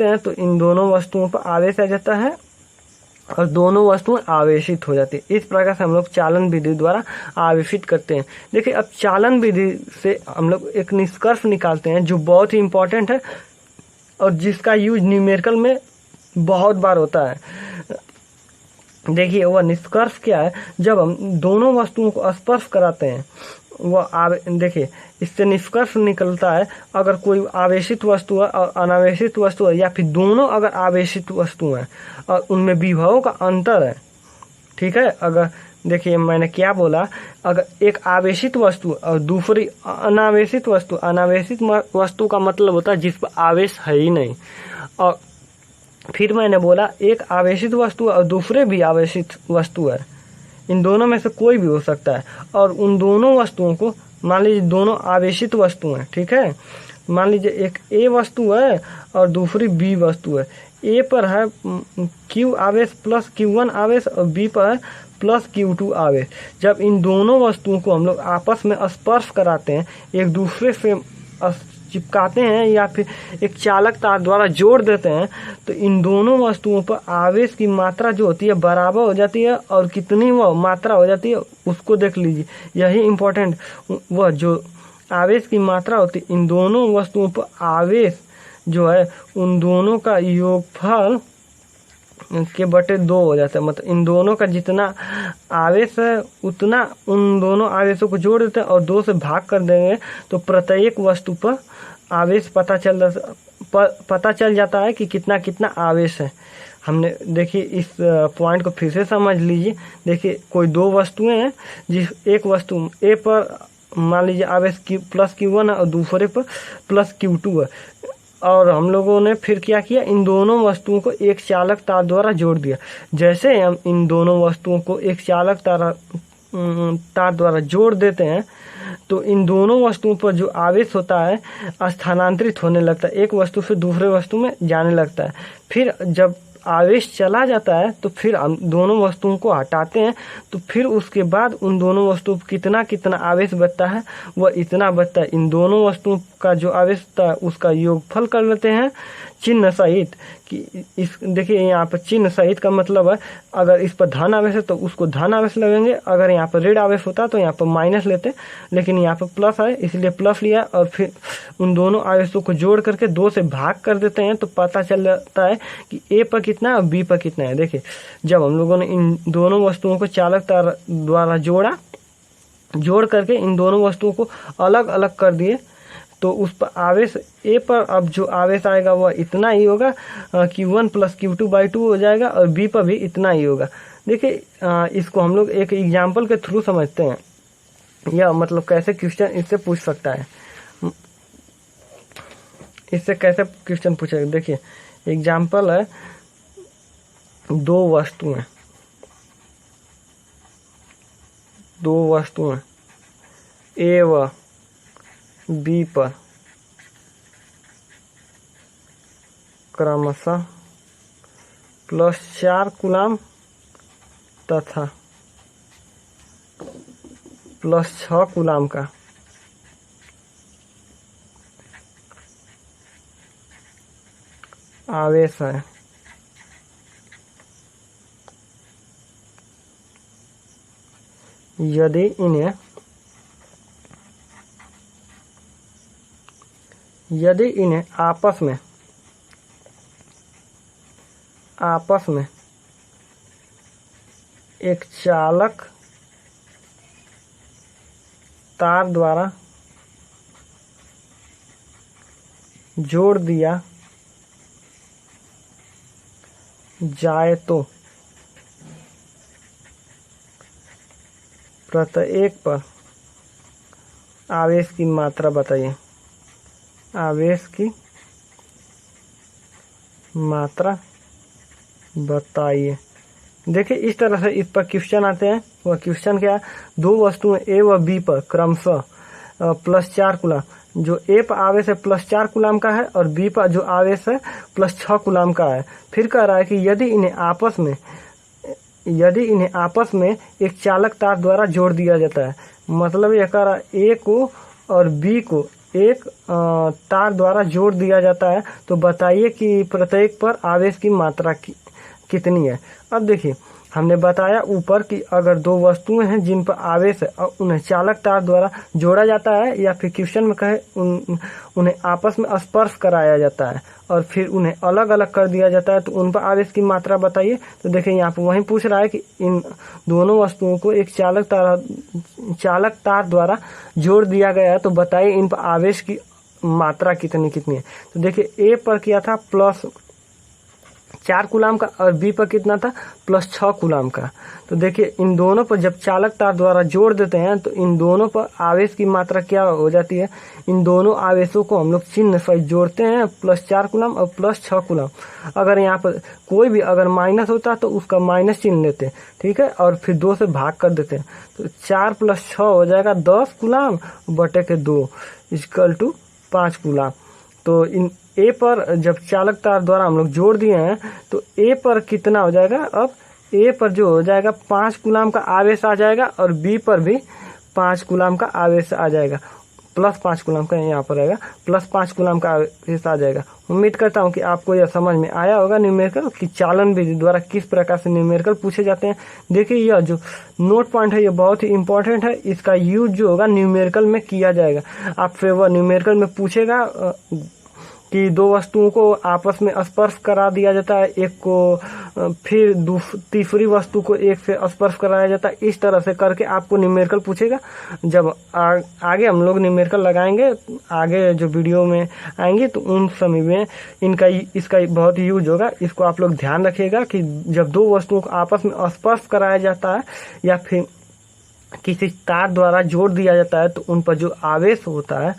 हैं तो इन दोनों वस्तुओं पर आवेश आ जाता है और दोनों वस्तुएं आवेशित हो जाती है। इस प्रकार से हम लोग चालन विधि द्वारा आवेशित करते हैं। देखिए, अब चालन विधि से हम लोग एक निष्कर्ष निकालते हैं जो बहुत ही इंपॉर्टेंट है और जिसका यूज न्यूमेरिकल में बहुत बार होता है। देखिए, वह निष्कर्ष क्या है, जब हम दोनों वस्तुओं को स्पर्श कराते हैं देखिए, इससे निष्कर्ष निकलता है, अगर कोई आवेशित वस्तु है और अनावेशित वस्तु है, या फिर दोनों अगर आवेशित वस्तु हैं और उनमें विभवों का अंतर है, ठीक है। अगर देखिए मैंने क्या बोला, अगर एक आवेशित वस्तु और दूसरी अनावेशित वस्तु का मतलब होता है जिस पर आवेश है ही नहीं। और फिर मैंने बोला एक आवेशित वस्तु और दूसरे भी आवेशित वस्तु है, इन दोनों में से कोई भी हो सकता है। और उन दोनों वस्तुओं को, मान लीजिए दोनों आवेशित वस्तु हैं, ठीक है। मान लीजिए एक ए वस्तु है और दूसरी बी वस्तु है। ए पर है क्यू आवेश प्लस Q1 आवेश और बी पर है प्लस Q2 आवेश। जब इन दोनों वस्तुओं को हम लोग आपस में स्पर्श कराते हैं, एक दूसरे से चिपकाते हैं या फिर एक चालक तार द्वारा जोड़ देते हैं, तो इन दोनों वस्तुओं पर आवेश की मात्रा जो होती है बराबर हो जाती है। और कितनी वह मात्रा हो जाती है उसको देख लीजिए, यही इम्पोर्टेंट, वह जो आवेश की मात्रा होती है इन दोनों वस्तुओं पर आवेश जो है उन दोनों का योगफल के बटे 2 हो जाता है। मतलब इन दोनों का जितना आवेश है उतना उन दोनों आवेशों को जोड़ देते हैं और 2 से भाग कर देंगे, तो प्रत्येक वस्तु पर आवेश पता चल जाता है कि कितना कितना आवेश है। हमने देखिए इस पॉइंट को फिर से समझ लीजिए। देखिए, कोई 2 वस्तुएं हैं, जिस एक वस्तु ए पर मान लीजिए आवेश प्लस Q1 है और दूसरे पर प्लस Q2 है। और हम लोगों ने फिर क्या किया, इन दोनों वस्तुओं को एक चालक तार द्वारा जोड़ दिया। जैसे हम इन दोनों वस्तुओं को एक चालक तार द्वारा जोड़ देते हैं, तो इन दोनों वस्तुओं पर जो आवेश होता है स्थानांतरित होने लगता है, एक वस्तु से दूसरे वस्तु में जाने लगता है। फिर जब आवेश चला जाता है तो फिर हम दोनों वस्तुओं को हटाते हैं, तो फिर उसके बाद उन दोनों वस्तुओं पर कितना कितना आवेश बचता है वह इतना बचता है। इन दोनों वस्तुओं का जो आवेश था उसका योगफल कर लेते हैं चिन्ह सहित। कि इस देखिए यहाँ पर चिन्ह सहित का मतलब है, अगर इस पर धन आवेश है तो उसको धन आवेश लगेंगे, अगर यहाँ पर ऋण आवेश होता तो यहाँ पर माइनस लेते, लेकिन यहाँ पर प्लस है इसलिए प्लस लिया। और फिर उन दोनों आवेशों को जोड़ करके 2 से भाग कर देते हैं, तो पता चल जाता है कि ए पर कितना है और बी पर कितना है। देखिए, जब हम लोगों ने इन दोनों वस्तुओं को चालक तार द्वारा जोड़ करके इन दोनों वस्तुओं को अलग अलग कर दिए, तो उस पर आवेश ए पर अब जो आवेश आएगा वह इतना ही होगा, Q1 प्लस Q2/2 हो जाएगा, और बी पर भी इतना ही होगा। देखिए, इसको हम लोग एक एग्जाम्पल के थ्रू समझते हैं, या मतलब कैसे क्वेश्चन इससे पूछ सकता है, इससे कैसे क्वेश्चन पूछेगा। देखिए एग्जाम्पल है, 2 वस्तुएं ए व बी पर क्रमशः +4 कूलाम तथा +6 कूलाम का आवेश है। यदि इन्हें आपस में एक चालक तार द्वारा जोड़ दिया जाए तो प्रत्येक पर आवेश की मात्रा बताइए। आवेश की मात्रा बताइए। देखिए इस तरह से इस पर क्वेश्चन आते हैं। वह क्वेश्चन क्या है, 2 वस्तुएं ए व बी पर क्रमशः +4 कूलाम, जो ए पर आवेश है +4 कूलाम का है और बी पर जो आवेश है +6 कूलाम का है। फिर कह रहा है कि यदि इन्हें आपस में एक चालक तार द्वारा जोड़ दिया जाता है, मतलब यह कह रहा है ए को और बी को एक तार द्वारा जोड़ दिया जाता है, तो बताइए कि प्रत्येक पर आवेश की मात्रा कितनी है। अब देखिए हमने बताया ऊपर कि अगर दो वस्तुएं हैं जिन पर आवेश है और उन्हें चालक तार द्वारा जोड़ा जाता है या फिर क्वेश्चन में कहे उन्हें आपस में स्पर्श कराया जाता है और फिर उन्हें अलग अलग कर दिया जाता है तो उन पर आवेश की मात्रा बताइए। तो देखिए यहाँ पर वही पूछ रहा है कि इन दोनों वस्तुओं को एक चालक तार द्वारा जोड़ दिया गया है तो बताइए इन पर आवेश की मात्रा कितनी कितनी है। तो देखिए ए पर किया था +4 कूलाम का और बी पर कितना था +6 कूलाम का। तो देखिए इन दोनों पर जब चालक तार द्वारा जोड़ देते हैं तो इन दोनों पर आवेश की मात्रा क्या हो जाती है। इन दोनों आवेशों को हम लोग चिन्ह से जोड़ते हैं +4 कूलाम और +6 कूलाम। अगर यहाँ पर कोई भी अगर माइनस होता तो उसका माइनस चिन्ह लेते हैं, ठीक है, और फिर 2 से भाग कर देते हैं। तो 4 + 6 हो जाएगा 10 कूलाम बटे के 2 = 5 कूलाम। तो इन ए पर जब चालक तार द्वारा हम लोग जोड़ दिए हैं तो ए पर कितना हो जाएगा। अब ए पर जो हो जाएगा 5 कूलाम का आवेश आ जाएगा और बी पर भी 5 कूलाम का आवेश आ जाएगा। +5 कूलाम का यहाँ पर आएगा, +5 कूलाम का आवेश आ जाएगा। उम्मीद करता हूँ कि आपको यह समझ में आया होगा न्यूमेरिकल कि चालन विधि द्वारा किस प्रकार से न्यूमेरिकल पूछे जाते हैं। देखिए यह जो नोट पॉइंट है ये बहुत ही इंपॉर्टेंट है, इसका यूज जो होगा न्यूमेरिकल में किया जाएगा। आपसे वह न्यूमेरिकल में पूछेगा कि दो वस्तुओं को आपस में स्पर्श करा दिया जाता है, एक को फिर तीसरी वस्तु को एक से स्पर्श कराया जाता है। इस तरह से करके आपको न्यूमेरिकल पूछेगा। जब आगे हम लोग न्यूमेरिकल लगाएंगे, आगे जो वीडियो में आएंगे तो उन समय में इसका बहुत यूज होगा। इसको आप लोग ध्यान रखिएगा कि जब दो वस्तुओं को आपस में स्पर्श कराया जाता है या फिर किसी तार द्वारा जोड़ दिया जाता है तो उन पर जो आवेश होता है,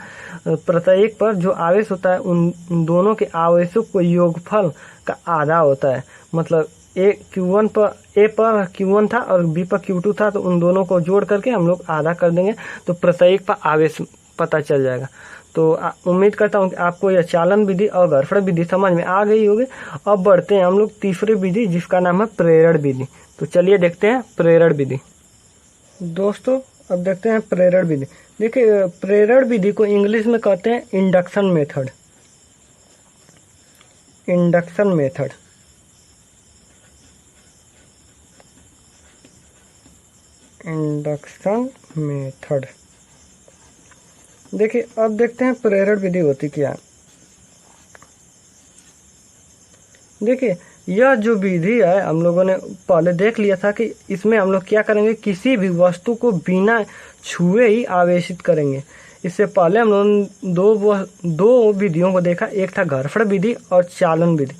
प्रत्येक पर जो आवेश होता है उन दोनों के आवेशों को योगफल का आधा होता है। मतलब ए पर Q1 था और बी पर Q2 था तो उन दोनों को जोड़ करके हम लोग आधा कर देंगे तो प्रत्येक पर आवेश पता चल जाएगा। तो उम्मीद करता हूँ कि आपको यह चालन विधि और घर्षण विधि समझ में आ गई होगी। अब बढ़ते हैं हम लोग तीसरी विधि जिसका नाम है प्रेरण विधि। तो चलिए देखते हैं प्रेरण विधि। दोस्तों अब देखते हैं प्रेरण विधि। देखिए प्रेरण विधि को इंग्लिश में कहते हैं induction method. Induction method induction method देखिए अब देखते हैं प्रेरण विधि होती क्या। देखिए यह जो विधि है हम लोगों ने पहले देख लिया था कि इसमें हम लोग क्या करेंगे, किसी भी वस्तु को बिना छुए ही आवेशित करेंगे। इससे पहले हम लोगों ने दो विधियों को देखा, एक था घर्षण विधि और चालन विधि।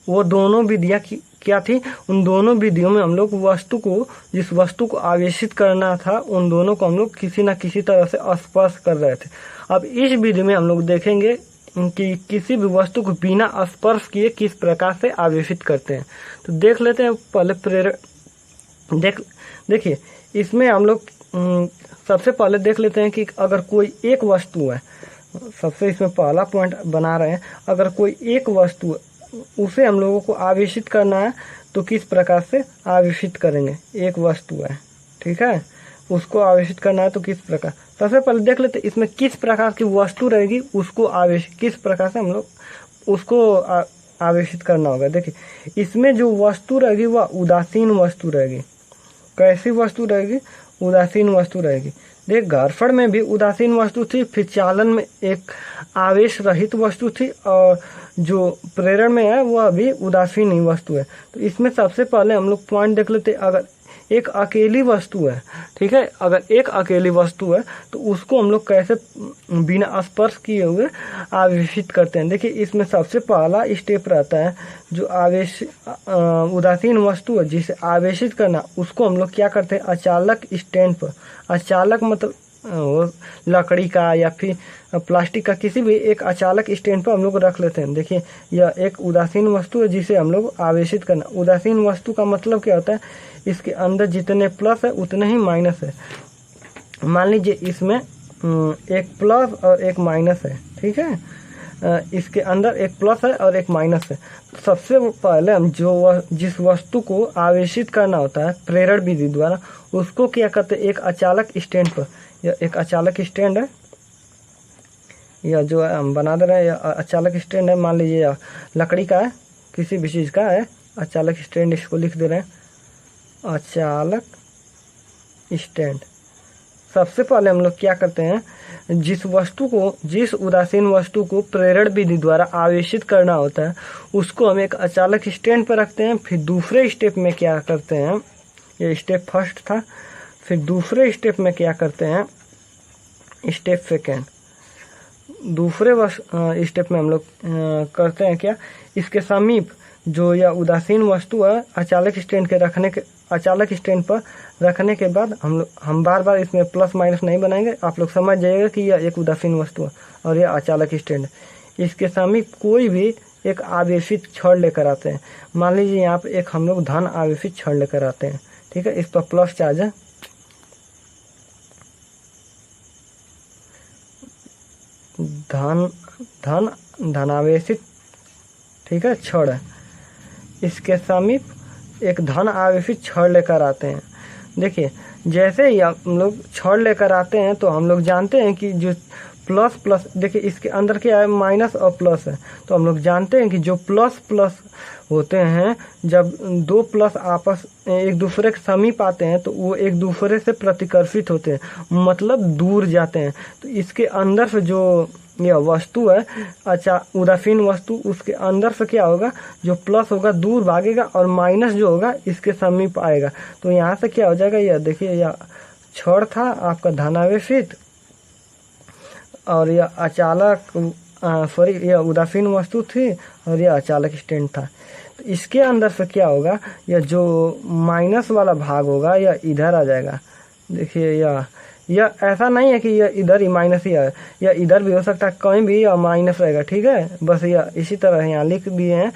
वो दोनों विधियाँ क्या थी, उन दोनों विधियों में हम लोग जिस वस्तु को आवेशित करना था उन दोनों को हम लोग किसी न किसी तरह से स्पर्श कर रहे थे। अब इस विधि में हम लोग देखेंगे कि किसी भी वस्तु को बिना स्पर्श किए किस प्रकार से आवेशित करते हैं। तो देख लेते हैं पहले प्रेरण। देखिए इसमें हम लोग सबसे पहले देख लेते हैं कि अगर कोई एक वस्तु है, सबसे इसमें पहला पॉइंट बना रहे हैं, अगर कोई एक वस्तु उसे हम लोगों को आवेशित करना है तो किस प्रकार से आवेशित करेंगे। एक वस्तु है, ठीक है, उसको आवेशित करना है तो किस प्रकार। सबसे पहले देख लेते इसमें किस प्रकार की वस्तु रहेगी, उसको किस प्रकार से हम लोग उसको आवेशित करना होगा। देखिए इसमें जो वस्तु रहेगी वह उदासीन वस्तु रहेगी। कैसी वस्तु रहेगी, उदासीन वस्तु रहेगी। देख घर्षण में भी उदासीन वस्तु थी, फिर चालन में एक आवेश रहित वस्तु थी और जो प्रेरण में है वह भी उदासीन ही वस्तु है। तो इसमें सबसे पहले हम लोग पॉइंट देख लेते, अगर एक अकेली वस्तु है, ठीक है, अगर एक अकेली वस्तु है तो उसको हम लोग कैसे बिना स्पर्श किए हुए आवेशित करते हैं। देखिए इसमें सबसे पहला स्टेप रहता है जो उदासीन वस्तु है जिसे आवेशित करना, उसको हम लोग क्या करते हैं, अचालक स्टैंड पर। अचालक मतलब लकड़ी का या फिर प्लास्टिक का किसी भी एक अचालक स्टैंड पर हम लोग रख लेते हैं। देखिए यह एक उदासीन वस्तु है जिसे हम लोग आवेशित करना। उदासीन वस्तु का मतलब क्या होता है, इसके अंदर जितने प्लस है उतने ही माइनस है। मान लीजिए इसमें एक प्लस और एक माइनस है, ठीक है, इसके अंदर एक प्लस है और एक माइनस है। तो सबसे पहले हम जिस वस्तु को आवेशित करना होता है प्रेरण विधि द्वारा, उसको क्या करते हैं, एक अचालक स्टैंड पर। यह एक अचालक स्टैंड है, यह जो हम बना दे रहे हैं यह अचालक स्टैंड है। मान लीजिए लकड़ी का है, किसी भी चीज़ का है, अचालक स्टैंड, इसको लिख दे रहे हैं अचालक स्टैंड। सबसे पहले हम लोग क्या करते हैं, जिस उदासीन वस्तु को प्रेरण विधि द्वारा आवेशित करना होता है उसको हम एक अचालक स्टैंड पर रखते हैं। फिर दूसरे स्टेप में क्या करते हैं, ये स्टेप फर्स्ट था, फिर दूसरे स्टेप में क्या करते हैं, स्टेप सेकेंड, दूसरे स्टेप में हम लोग करते हैं क्या, इसके समीप जो यह उदासीन वस्तु है अचालक स्टैंड पर रखने के बाद हम बार बार इसमें प्लस माइनस नहीं बनाएंगे, आप लोग समझ जाइएगा कि यह एक उदासीन वस्तु है और यह अचालक स्टैंड है। इसके समीप कोई भी एक आवेशित छड़ लेकर आते हैं। मान लीजिए यहाँ पे एक हम लोग धन आवेशित छड़ लेकर आते हैं, ठीक है, इस पर प्लस चार्ज है, धनावेशित, ठीक है, छड़ है। इसके समीप एक धन आवेशित छड़ लेकर आते हैं। देखिए जैसे ही हम लोग छड़ लेकर आते हैं तो हम लोग जानते हैं कि जो प्लस प्लस, देखिए इसके अंदर क्या है, माइनस और प्लस है, तो हम लोग जानते हैं कि जो प्लस प्लस होते हैं, जब दो प्लस आपस एक दूसरे के समीप आते हैं तो वो एक दूसरे से प्रतिकर्षित होते हैं, मतलब दूर जाते हैं। तो इसके अंदर से जो यह वस्तु है, अच्छा उदासीन वस्तु, उसके अंदर से क्या होगा, जो प्लस होगा दूर भागेगा और माइनस जो होगा इसके समीप आएगा। तो यहाँ से क्या हो जाएगा, यह देखिए यह छड़ था आपका धनावेशित और यह अचालक यह उदासीन वस्तु थी और यह अचालक स्टैंड था। तो इसके अंदर से क्या होगा, यह जो माइनस वाला भाग होगा यह इधर आ जाएगा। देखिए यह ऐसा नहीं है कि यह इधर ही माइनस ही है, यह इधर भी हो सकता है, कहीं भी यह माइनस रहेगा, ठीक है, बस यह इसी तरह यहाँ लिख दिए हैं,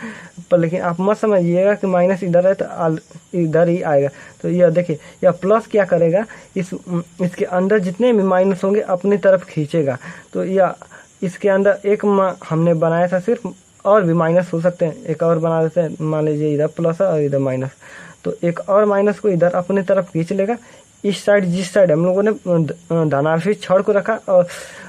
पर लेकिन आप मत समझिएगा कि माइनस इधर है तो इधर ही आएगा। तो यह देखिए यह प्लस क्या करेगा, इसके अंदर जितने भी माइनस होंगे अपनी तरफ खींचेगा। तो यह इसके अंदर एक हमने बनाया था सिर्फ, और भी माइनस हो सकते हैं, एक और बना देते हैं, मान लीजिए इधर प्लस है और इधर माइनस, तो एक और माइनस को इधर अपनी तरफ खींच लेगा। इस साइड जिस साइड हम लोगों ने धनावेशित छड़ को रखा और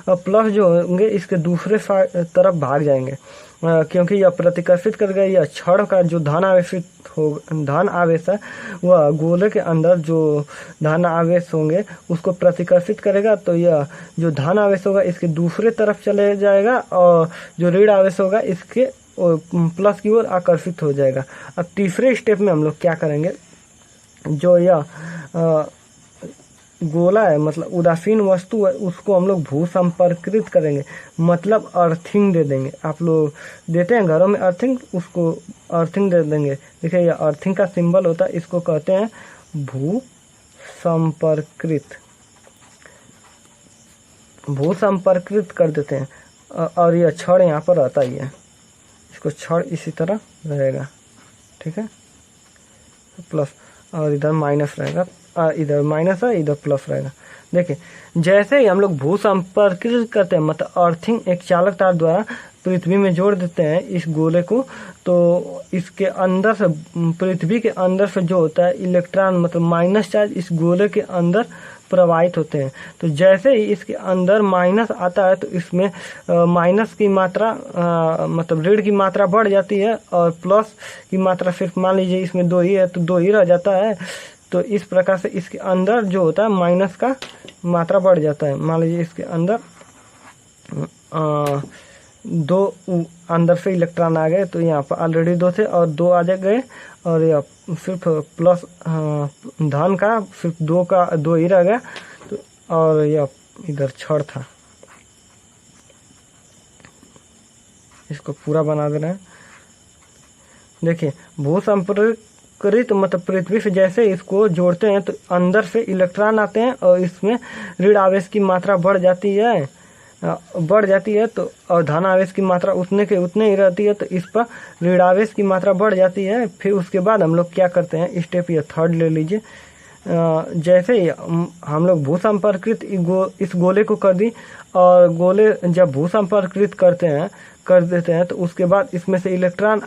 प्लस जो होंगे इसके दूसरे तरफ भाग जाएंगे, क्योंकि यह प्रतिकर्षित कर गया, यह छड़ का जो धन आवेश है वह गोले के अंदर जो धन आवेश होंगे उसको प्रतिकर्षित करेगा। तो यह जो धन आवेश होगा इसके दूसरे तरफ चले जाएगा और जो ऋण आवेश होगा इसके प्लस की ओर आकर्षित हो जाएगा। अब तीसरे स्टेप में हम लोग क्या करेंगे, जो यह गोला है मतलब उदासीन वस्तु है उसको हम लोग भू संपर्कित करेंगे, मतलब अर्थिंग दे देंगे। आप लोग देते हैं घरों में अर्थिंग, उसको अर्थिंग दे देंगे। देखिए ये अर्थिंग का सिंबल होता है, इसको कहते हैं भू संपर्कित कर देते हैं। और यह छड़ यहाँ पर रहता ही है, इसको छड़ इसी तरह रहेगा, ठीक है, प्लस और इधर माइनस रहेगा, इधर माइनस है इधर प्लस रहेगा। देखिए जैसे ही हम लोग भू संपर्कित करते हैं, मतलब अर्थिंग एक चालक तार द्वारा पृथ्वी में जोड़ देते हैं इस गोले को, तो इसके अंदर से पृथ्वी के अंदर से जो होता है इलेक्ट्रॉन मतलब माइनस चार्ज इस गोले के अंदर प्रवाहित होते हैं। तो जैसे ही इसके अंदर माइनस आता है तो इसमें माइनस की मात्रा मतलब ऋण की मात्रा बढ़ जाती है और प्लस की मात्रा सिर्फ मान लीजिए इसमें 2 ही है तो 2 ही रह जाता है। तो इस प्रकार से इसके अंदर जो होता है माइनस का मात्रा बढ़ जाता है। मान लीजिए इसके अंदर 2 अंदर से इलेक्ट्रॉन आ गए, तो यहाँ पर ऑलरेडी 2 थे और 2 आ गए और यह सिर्फ प्लस धन का सिर्फ 2 ही रह गया। तो और यह इधर छड़ था, इसको पूरा बना देना है। देखिए भू संपर्कित मतलब पृथ्वी से जैसे इसको जोड़ते हैं तो अंदर से इलेक्ट्रॉन आते हैं और इसमें ऋण आवेश की मात्रा बढ़ जाती है तो और धन आवेश की मात्रा उतने के उतने ही रहती है, तो इस पर ऋण आवेश की मात्रा बढ़ जाती है। फिर उसके बाद हम लोग क्या करते हैं, स्टेप ये थर्ड ले लीजिए। जैसे ही हम लोग भू संपर्कित इस गोले को कर दी और गोले जब भू संपर्कित कर देते हैं तो उसके बाद इसमें से इलेक्ट्रॉन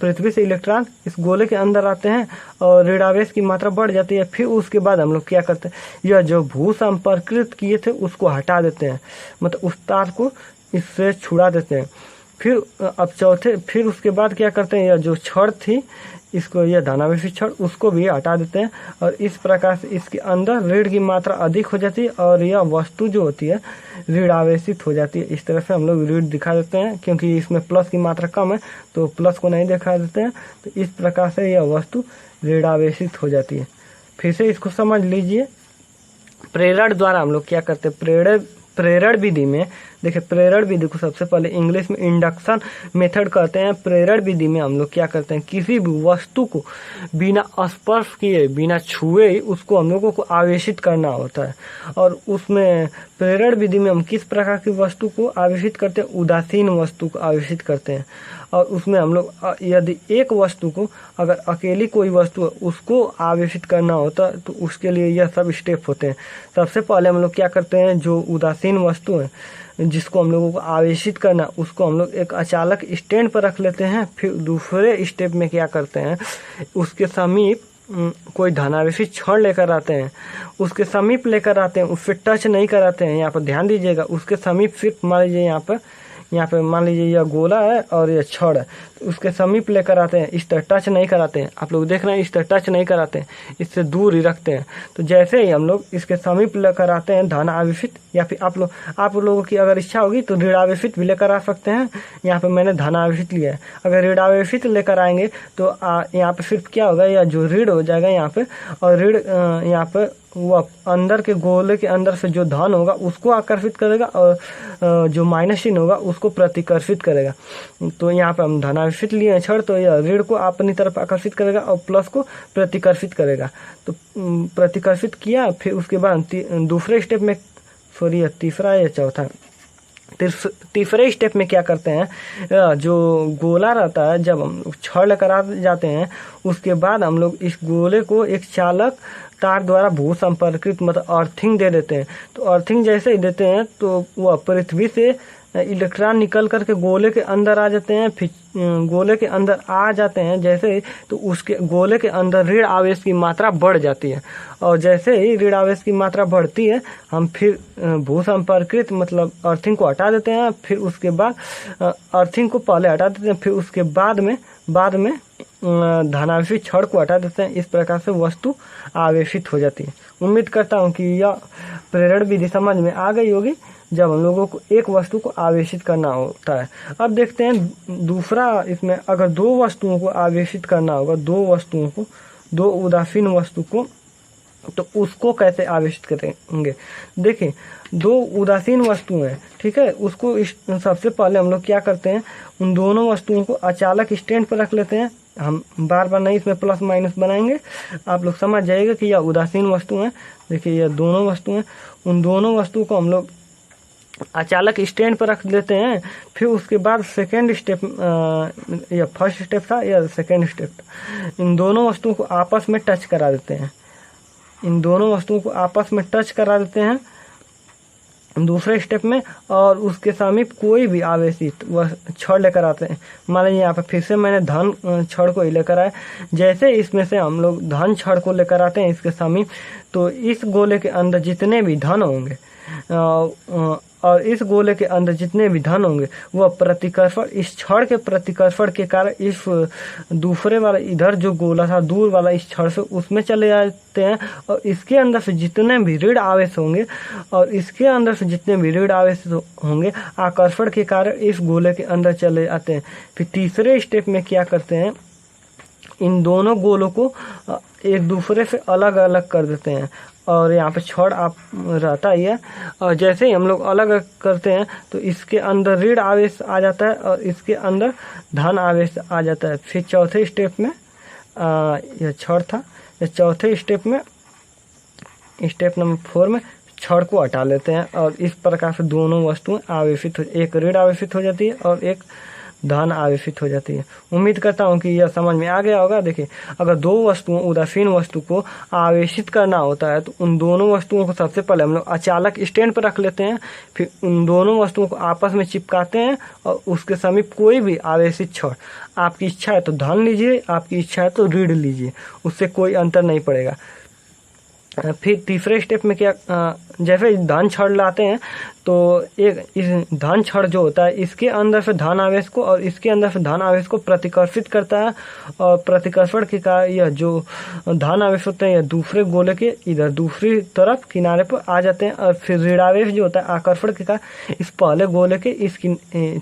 पृथ्वी से इलेक्ट्रॉन इस गोले के अंदर आते हैं और ऋण आवेश की मात्रा बढ़ जाती है। फिर उसके बाद हम लोग क्या करते हैं, यह जो भू संपर्कित किए थे उसको हटा देते हैं, मतलब उस तार को इससे छुड़ा देते हैं। फिर अब चौथे, फिर उसके बाद क्या करते हैं, यह जो छड़ थी इसको, यह धनावेशी छड़, उसको भी हटा देते हैं और इस प्रकार से इसके अंदर ऋण की मात्रा अधिक हो जाती है और यह वस्तु जो होती है ऋण आवेशित हो जाती है। इस तरह से हम लोग ऋण दिखा देते हैं, क्योंकि इसमें प्लस की मात्रा कम है तो प्लस को नहीं दिखा देते हैं। तो इस प्रकार से यह वस्तु ऋण आवेशित हो जाती है। फिर से इसको समझ लीजिए। प्रेरण द्वारा हम लोग क्या करते हैं, प्रेरण विधि में देखिए, प्रेरण विधि को सबसे पहले इंग्लिश में इंडक्शन मेथड कहते हैं। प्रेरण विधि में हम लोग क्या करते हैं, किसी भी वस्तु को बिना स्पर्श किए, बिना छुए उसको हम लोगों को आवेशित करना होता है। और उसमें प्रेरण विधि में हम किस प्रकार की वस्तु को आवेशित करते हैं, उदासीन वस्तु को आवेशित करते हैं। और उसमें हम लोग यदि एक वस्तु को, अगर अकेली कोई वस्तु है उसको आवेशित करना होता है तो उसके लिए यह सब स्टेप होते हैं। सबसे पहले हम लोग क्या करते हैं, जो उदासीन वस्तु है जिसको हम लोगों को आवेशित करना, उसको हम लोग एक अचालक स्टैंड पर रख लेते हैं। फिर दूसरे स्टेप में क्या करते हैं, उसके समीप कोई धनावेशित छड़ लेकर आते हैं, उसके समीप लेकर आते हैं, उससे टच नहीं कराते हैं। यहाँ पर ध्यान दीजिएगा, उसके समीप सिर्फ मान लीजिए यहाँ पे मान लीजिए यह गोला है और यह छड़ है, तो उसके समीप लेकर आते हैं, इस तरह टच नहीं कराते हैं। आप लोग देख रहे हैं, इस तरह टच नहीं कराते हैं, इससे दूर ही रखते हैं। तो जैसे ही हम लोग इसके समीप लेकर आते हैं धन आवेशित, या फिर आप लोगों की अगर इच्छा होगी तो ऋण आवेशित भी लेकर आ सकते हैं। यहाँ पे मैंने धन आवेशित लिया है। अगर ऋण आवेशित लेकर आएंगे तो यहाँ पे सिर्फ क्या होगा, या जो ऋण हो जाएगा यहाँ पे, और ऋण यहाँ पे वो अंदर के गोले के अंदर से जो धन होगा उसको आकर्षित करेगा और जो माइनस चिन्ह होगा उसको प्रतिकर्षित करेगा। तो यहाँ पे हम धनावेशित लिए हैं छड़, तो यह ऋण को अपनी तरफ आकर्षित करेगा और प्लस को प्रतिकर्षित करेगा। तो प्रतिकर्षित किया, फिर उसके बाद दूसरे स्टेप में, सॉरी तीसरा या चौथा, तीसरे स्टेप में क्या करते हैं, जो गोला रहता है जब हम छड़ लेकर आ जाते हैं उसके बाद हम लोग इस गोले को एक चालक तार द्वारा भू संपर्कित मतलब अर्थिंग दे देते हैं। तो अर्थिंग जैसे ही देते हैं तो वह पृथ्वी से इलेक्ट्रॉन निकल करके गोले के अंदर आ जाते हैं। फिर गोले के अंदर आ जाते हैं जैसे ही, तो उसके गोले के अंदर ऋण आवेश की मात्रा बढ़ जाती है। और जैसे ही ऋण आवेश की मात्रा बढ़ती है हम फिर भू संपर्कित मतलब अर्थिंग को हटा देते हैं। फिर उसके बाद अर्थिंग को पहले हटा देते हैं, फिर उसके बाद में धनावेशित छड़ को हटा देते हैं। इस प्रकार से वस्तु आवेशित हो जाती है। उम्मीद करता हूँ कि यह प्रेरण विधि समझ में आ गई होगी जब हम लोगों को एक वस्तु को आवेशित करना होता है। अब देखते हैं दूसरा, इसमें अगर दो वस्तुओं को आवेशित करना होगा, दो उदासीन वस्तु को, तो उसको कैसे आवेशित करेंगे। देखिए, दो उदासीन वस्तुएं, ठीक है, उसको सबसे पहले हम लोग क्या करते हैं, उन दोनों वस्तुओं को अचालक स्टैंड पर रख लेते हैं। हम बार बार नहीं इसमें प्लस माइनस बनाएंगे, आप लोग समझ जाइएगा कि यह उदासीन वस्तु है। देखिए, यह दोनों वस्तुएं, उन दोनों वस्तुओं को हम लोग अचालक स्टैंड पर रख देते हैं। फिर उसके बाद सेकेंड स्टेप, या फर्स्ट स्टेप था या सेकेंड स्टेप, इन दोनों वस्तुओं को आपस में टच करा देते हैं। इन दोनों वस्तुओं को आपस में टच करा देते हैं दूसरे स्टेप में, और उसके समीप कोई भी आवेशित वह छड़ लेकर आते हैं। मान लीजिए यहाँ पर फिर से मैंने धन छड़ को ही लेकर आए। जैसे इसमें से हम लोग धन छड़ को लेकर आते हैं इसके समीप, तो इस गोले के अंदर जितने भी धन होंगे और इस गोले के अंदर जितने भी धन होंगे वह प्रतिकर्षण, इस छड़ के प्रतिकर्षण के कारण इस दूसरे वाला इधर जो गोला था दूर वाला इस छड़ से उसमें चले जाते हैं। और इसके अंदर से जितने भी ऋण आवेश होंगे और इसके अंदर से जितने भी ऋण आवेश होंगे आकर्षण के कारण इस गोले के अंदर चले आते हैं। फिर तीसरे स्टेप में क्या करते हैं, इन दोनों गोलों को एक दूसरे से अलग अलग कर देते हैं। और यहाँ पे छड़ आप रहता ही है, और जैसे ही हम लोग अलग करते हैं तो इसके अंदर ऋण आवेश आ जाता है और इसके अंदर धन आवेश आ जाता है। फिर चौथे स्टेप में यह छड़ था, यह चौथे स्टेप में, स्टेप नंबर 4 में छड़ को हटा लेते हैं। और इस प्रकार से दोनों वस्तुएं आवेशित एक ऋण आवेशित हो जाती है और एक धन आवेशित हो जाती है। उम्मीद करता हूँ कि यह समझ में आ गया होगा। देखिए, अगर दो वस्तुओं उदासीन वस्तु को आवेशित करना होता है तो उन दोनों वस्तुओं को सबसे पहले हम लोग अचालक स्टैंड पर रख लेते हैं। फिर उन दोनों वस्तुओं को आपस में चिपकाते हैं और उसके समीप कोई भी आवेशित छड़, आपकी इच्छा है तो धन लीजिए, आपकी इच्छा है तो ऋण लीजिए, उससे कोई अंतर नहीं पड़ेगा। फिर तीसरे स्टेप में क्या, जैसे धन छड़ लाते हैं तो एक इस धन छड़ जो होता है इसके अंदर से धन आवेश को और इसके अंदर से धन आवेश को प्रतिकर्षित करता है, और प्रतिकर्षण के कारण यह जो धन आवेश होते हैं यह दूसरे गोले के इधर दूसरी तरफ किनारे पर आ जाते हैं, और फिर ऋणावेश जो होता है आकर्षण के कारण इस पहले गोले के इस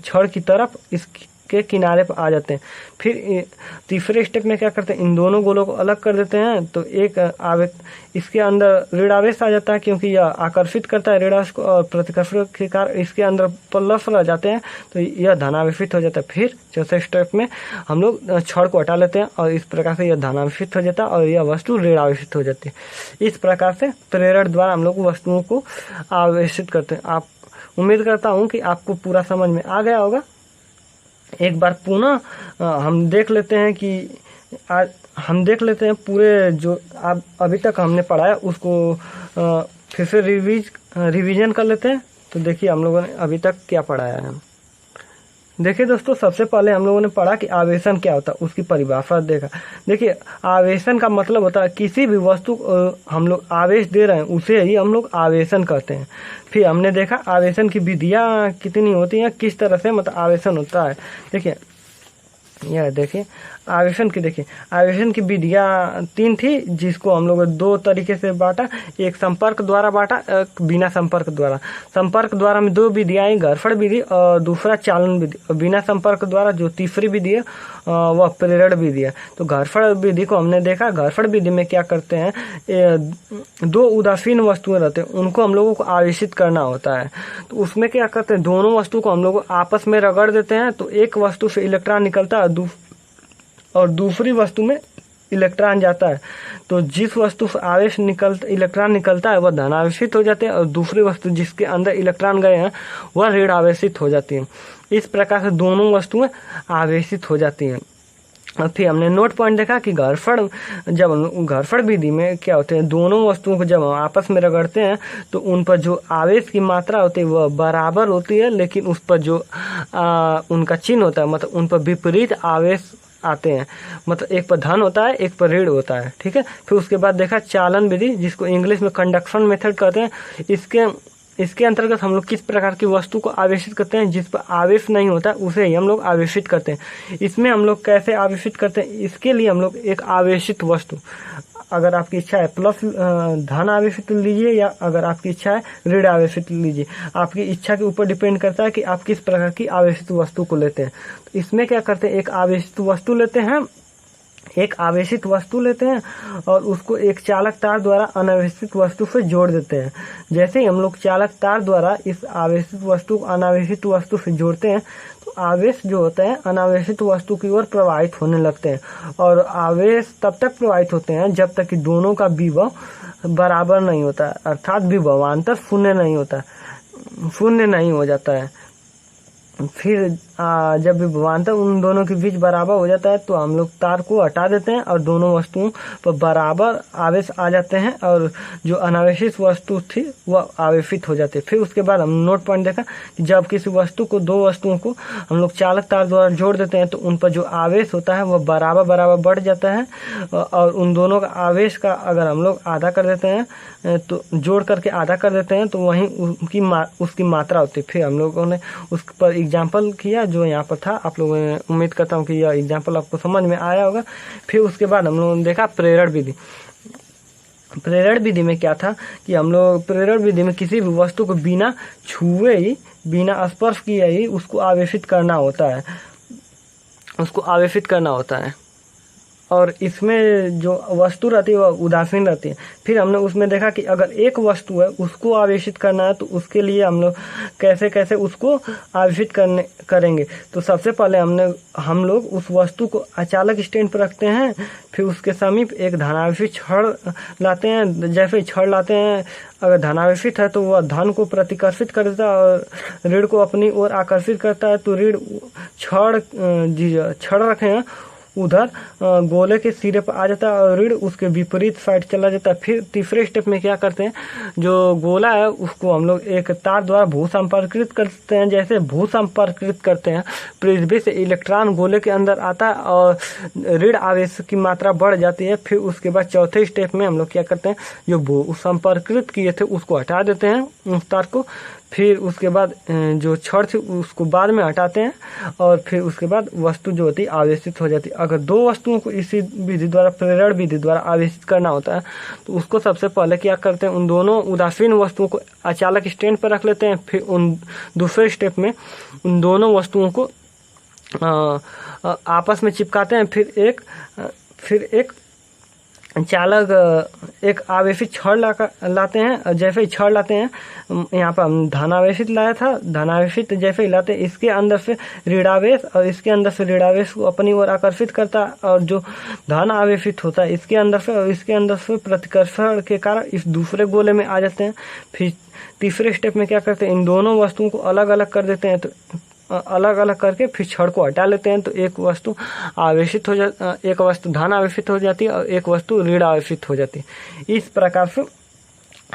छड़ की तरफ इस के किनारे पर आ जाते हैं। फिर तीसरे स्टेप में क्या करते हैं, इन दोनों गोलों को अलग कर देते हैं, तो एक आवेश इसके अंदर ऋण आवेश आ जाता है क्योंकि यह आकर्षित करता है ऋण आवेश को, और प्रतिकर्षण के कारण इसके अंदर प्लस रह जाते हैं तो यह धनावेशित हो जाता है। फिर चौथे स्टेप में हम लोग छड़ को हटा लेते हैं और इस प्रकार से यह धनावेशित हो जाता है और यह वस्तु ऋण आवेशित हो जाती है। इस प्रकार से प्रेरण द्वारा हम लोग वस्तुओं को आवेशित करते हैं। आप उम्मीद करता हूँ कि आपको पूरा समझ में आ गया होगा। एक बार पुनः हम देख लेते हैं कि हम देख लेते हैं पूरे जो आप अभी तक हमने पढ़ा है उसको फिर से रिवीजन कर लेते हैं। तो देखिए हम लोगों ने अभी तक क्या पढ़ाया है। देखिए दोस्तों, सबसे पहले हम लोगों ने पढ़ा कि आवेशन क्या होता है, उसकी परिभाषा देखा। देखिए आवेशन का मतलब होता है किसी भी वस्तु हम लोग आवेश दे रहे हैं उसे ही हम लोग आवेशन कहते हैं। फिर हमने देखा आवेशन की विधियाँ कितनी होती हैं, किस तरह से मतलब आवेशन होता है। देखिए यह देखिए आवेशन की विधियाँ 3 थी, जिसको हम लोग 2 तरीके से बांटा। एक संपर्क द्वारा बांटा, एक बिना संपर्क द्वारा। संपर्क द्वारा में 2 विधियाँ, घर्षण विधि और दूसरा चालन विधि। और बिना संपर्क द्वारा जो तीसरी विधि है वह प्रेरण विधि है। तो घर्षण विधि को हमने देखा। घर्षण विधि में क्या करते हैं, 2 उदासीन वस्तुएं रहते हैं, उनको हम लोगों को आवेशित करना होता है। तो उसमें क्या करते हैं, दोनों वस्तु को हम लोग आपस में रगड़ देते हैं, तो एक वस्तु से इलेक्ट्रॉन निकलता है और दूसरी वस्तु में इलेक्ट्रॉन जाता है। तो जिस वस्तु से इलेक्ट्रॉन निकलता है वह धनावेशित हो जाते हैं, और दूसरी वस्तु जिसके अंदर इलेक्ट्रॉन गए हैं वह ऋण आवेशित हो जाती है। इस प्रकार से दोनों वस्तुएं आवेशित हो जाती हैं। और फिर हमने नोट पॉइंट देखा कि घर्षण विधि में क्या होते हैं, दोनों वस्तुओं को जब हम आपस में रगड़ते हैं तो उन पर जो आवेश की मात्रा होती है वह बराबर होती है, लेकिन उस पर जो उनका चिन्ह होता है मतलब उन पर विपरीत आवेश आते हैं। मतलब एक पर धन होता है, एक पर ऋण होता है। ठीक है। फिर उसके बाद देखा चालन विधि, जिसको इंग्लिश में कंडक्शन मेथड कहते हैं। इसके अंतर्गत हम लोग किस प्रकार की वस्तु को आवेशित करते हैं, जिस पर आवेश नहीं होता उससे ही हम लोग आवेशित करते हैं। इसमें हम लोग कैसे आवेशित करते हैं, इसके लिए हम लोग एक आवेशित वस्तु, अगर आपकी इच्छा है प्लस धन आवेशित लीजिए या अगर आपकी इच्छा है ऋण आवेशित लीजिए। आपकी इच्छा के ऊपर डिपेंड करता है कि आप किस प्रकार की आवेशित वस्तु को लेते हैं। तो इसमें क्या करते हैं, एक आवेशित वस्तु लेते हैं और उसको एक चालक तार द्वारा अनावेशित वस्तु से जोड़ देते हैं। जैसे ही हम लोग चालक तार द्वारा इस आवेशित वस्तु को अनावेशित वस्तु से जोड़ते हैं तो आवेश जो होते हैं अनावेशित वस्तु की ओर प्रवाहित होने लगते हैं, और आवेश तब तक प्रवाहित होते हैं जब तक कि दोनों का विभव बराबर नहीं होता, अर्थात विभवांतर शून्य नहीं हो जाता है। फिर जब विभवांतर उन दोनों के बीच बराबर हो जाता है तो हम लोग तार को हटा देते हैं और दोनों वस्तुओं पर बराबर आवेश आ जाते हैं, और जो अनावेशित वस्तु थी वह आवेशित हो जाती है। फिर उसके बाद हम नोट पॉइंट देखा कि जब किसी वस्तु को 2 वस्तुओं को हम लोग चालक तार द्वारा जोड़ देते हैं तो उन पर जो आवेश होता है वह बराबर बढ़ जाता है, और उन दोनों का आवेश का अगर हम लोग आधा कर देते हैं तो जोड़ करके आधा कर देते हैं तो वहीं उसकी मात्रा होती है। फिर हम लोगों ने उस पर एग्जाम्पल किया जो यहाँ पर था। आप लोगों ने, उम्मीद करता हूँ कि यह एग्जाम्पल आपको समझ में आया होगा। फिर उसके बाद हम लोगों ने देखा प्रेरण विधि। प्रेरण विधि में क्या था कि हम लोग प्रेरण विधि में किसी भी वस्तु को बिना छुए ही, बिना स्पर्श किए ही उसको आवेशित करना होता है, और इसमें जो वस्तु रहती है वह उदासीन रहती है। फिर हमने उसमें देखा कि अगर एक वस्तु है उसको आवेशित करना है तो उसके लिए हम लोग कैसे उसको आवेशित करेंगे। तो सबसे पहले हम लोग उस वस्तु को अचालक स्टैंड पर रखते हैं, फिर उसके समीप एक धनावेशित छड़ लाते हैं। जैसे छड़ लाते हैं, अगर धनावेशित है तो वह धन को प्रतिकर्षित कर देता है और ऋण को अपनी ओर आकर्षित करता है। तो ऋण छड़ रखे हैं उधर गोले के सिरे पर आ जाता है और ऋण उसके विपरीत साइड चला जाता है। फिर तीसरे स्टेप में क्या करते हैं, जो गोला है उसको हम लोग एक तार द्वारा भू संपर्कित करते हैं। जैसे भू संपर्कित करते हैं पृथ्वी से इलेक्ट्रॉन गोले के अंदर आता है और ऋण आवेश की मात्रा बढ़ जाती है। फिर उसके बाद चौथे स्टेप में हम लोग क्या करते हैं, जो भू संपर्कित किए थे उसको हटा देते हैं उस तार को। फिर उसके बाद जो छड़ थी उसको बाद में हटाते हैं और फिर उसके बाद वस्तु जो होती है आवेशित हो जाती है। अगर दो वस्तुओं को इसी विधि द्वारा, प्रेरण विधि द्वारा आवेशित करना होता है तो उसको सबसे पहले क्या करते हैं, उन दोनों उदासीन वस्तुओं को अचालक स्टैंड पर रख लेते हैं। फिर उन दूसरे स्टेप में उन दोनों वस्तुओं को आपस में चिपकाते हैं। फिर एक चालक एक आवेशित छड़ लाते हैं। जैसे ही छड़ लाते हैं, यहाँ पर हम धनावेशित लाया था, धनावेशित जैसे ही लाते हैं इसके अंदर से ऋणावेश और इसके अंदर से ऋणावेश को अपनी ओर आकर्षित करता है और जो धन आवेशित होता है इसके अंदर से और इसके अंदर से प्रतिकर्षण के कारण इस दूसरे गोले में आ जाते हैं। फिर तीसरे स्टेप में क्या करते हैं, इन दोनों वस्तुओं को अलग अलग कर देते हैं। तो अलग अलग करके फिर छड़ को हटा लेते हैं तो एक वस्तु आवेशित हो एक वस्तु धन आवेशित हो जाती है और एक वस्तु ऋण आवेशित हो जाती है। इस प्रकार से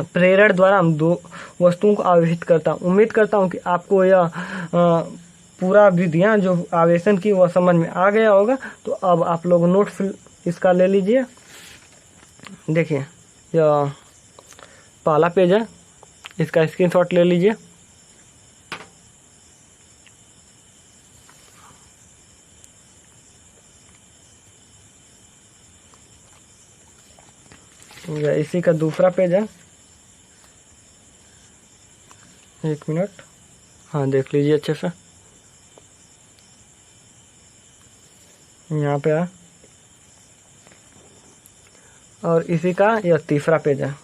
प्रेरण द्वारा हम दो वस्तुओं को आवेशित करता हूँ। उम्मीद करता हूँ कि आपको यह पूरा विधियाँ जो आवेशन की वह समझ में आ गया होगा। तो अब आप लोग नोट इसका ले लीजिए। देखिए यह पहला पेज है, इसका स्क्रीनशॉट ले लीजिए। इसी का दूसरा पेज है, एक मिनट, हाँ देख लीजिए अच्छे से, यहाँ पे है। और इसी का यह तीसरा पेज है।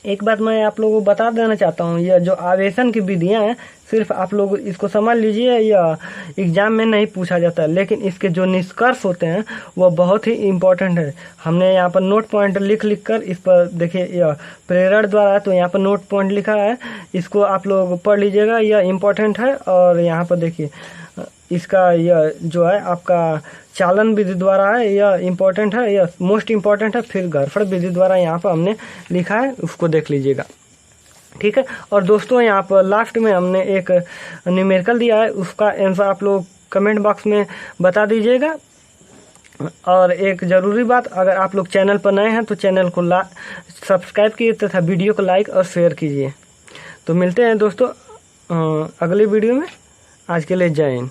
एक बात मैं आप लोगों को बता देना चाहता हूँ, यह जो आवेशन की विधियाँ हैं सिर्फ आप लोग इसको समझ लीजिए, यह एग्जाम में नहीं पूछा जाता, लेकिन इसके जो निष्कर्ष होते हैं वह बहुत ही इम्पोर्टेंट है। हमने यहाँ पर नोट पॉइंट लिख कर इस पर देखिए, यह प्रेरण द्वारा तो यहाँ पर नोट पॉइंट लिखा है, इसको आप लोग पढ़ लीजिएगा, यह इम्पोर्टेंट है। और यहाँ पर देखिए इसका यह जो है आपका चालन विधि द्वारा है, यह इम्पोर्टेंट है, यह मोस्ट इम्पोर्टेंट है। फिर घरफड़ विधि द्वारा यहाँ पर हमने लिखा है, उसको देख लीजिएगा, ठीक है। और दोस्तों यहाँ पर लास्ट में हमने एक न्यूमेरिकल दिया है, उसका आंसर आप लोग कमेंट बॉक्स में बता दीजिएगा। और एक ज़रूरी बात, अगर आप लोग चैनल पर नए हैं तो चैनल को सब्सक्राइब कीजिए तथा वीडियो को लाइक और शेयर कीजिए। तो मिलते हैं दोस्तों अगली वीडियो में। आज के लिए जय हिंद।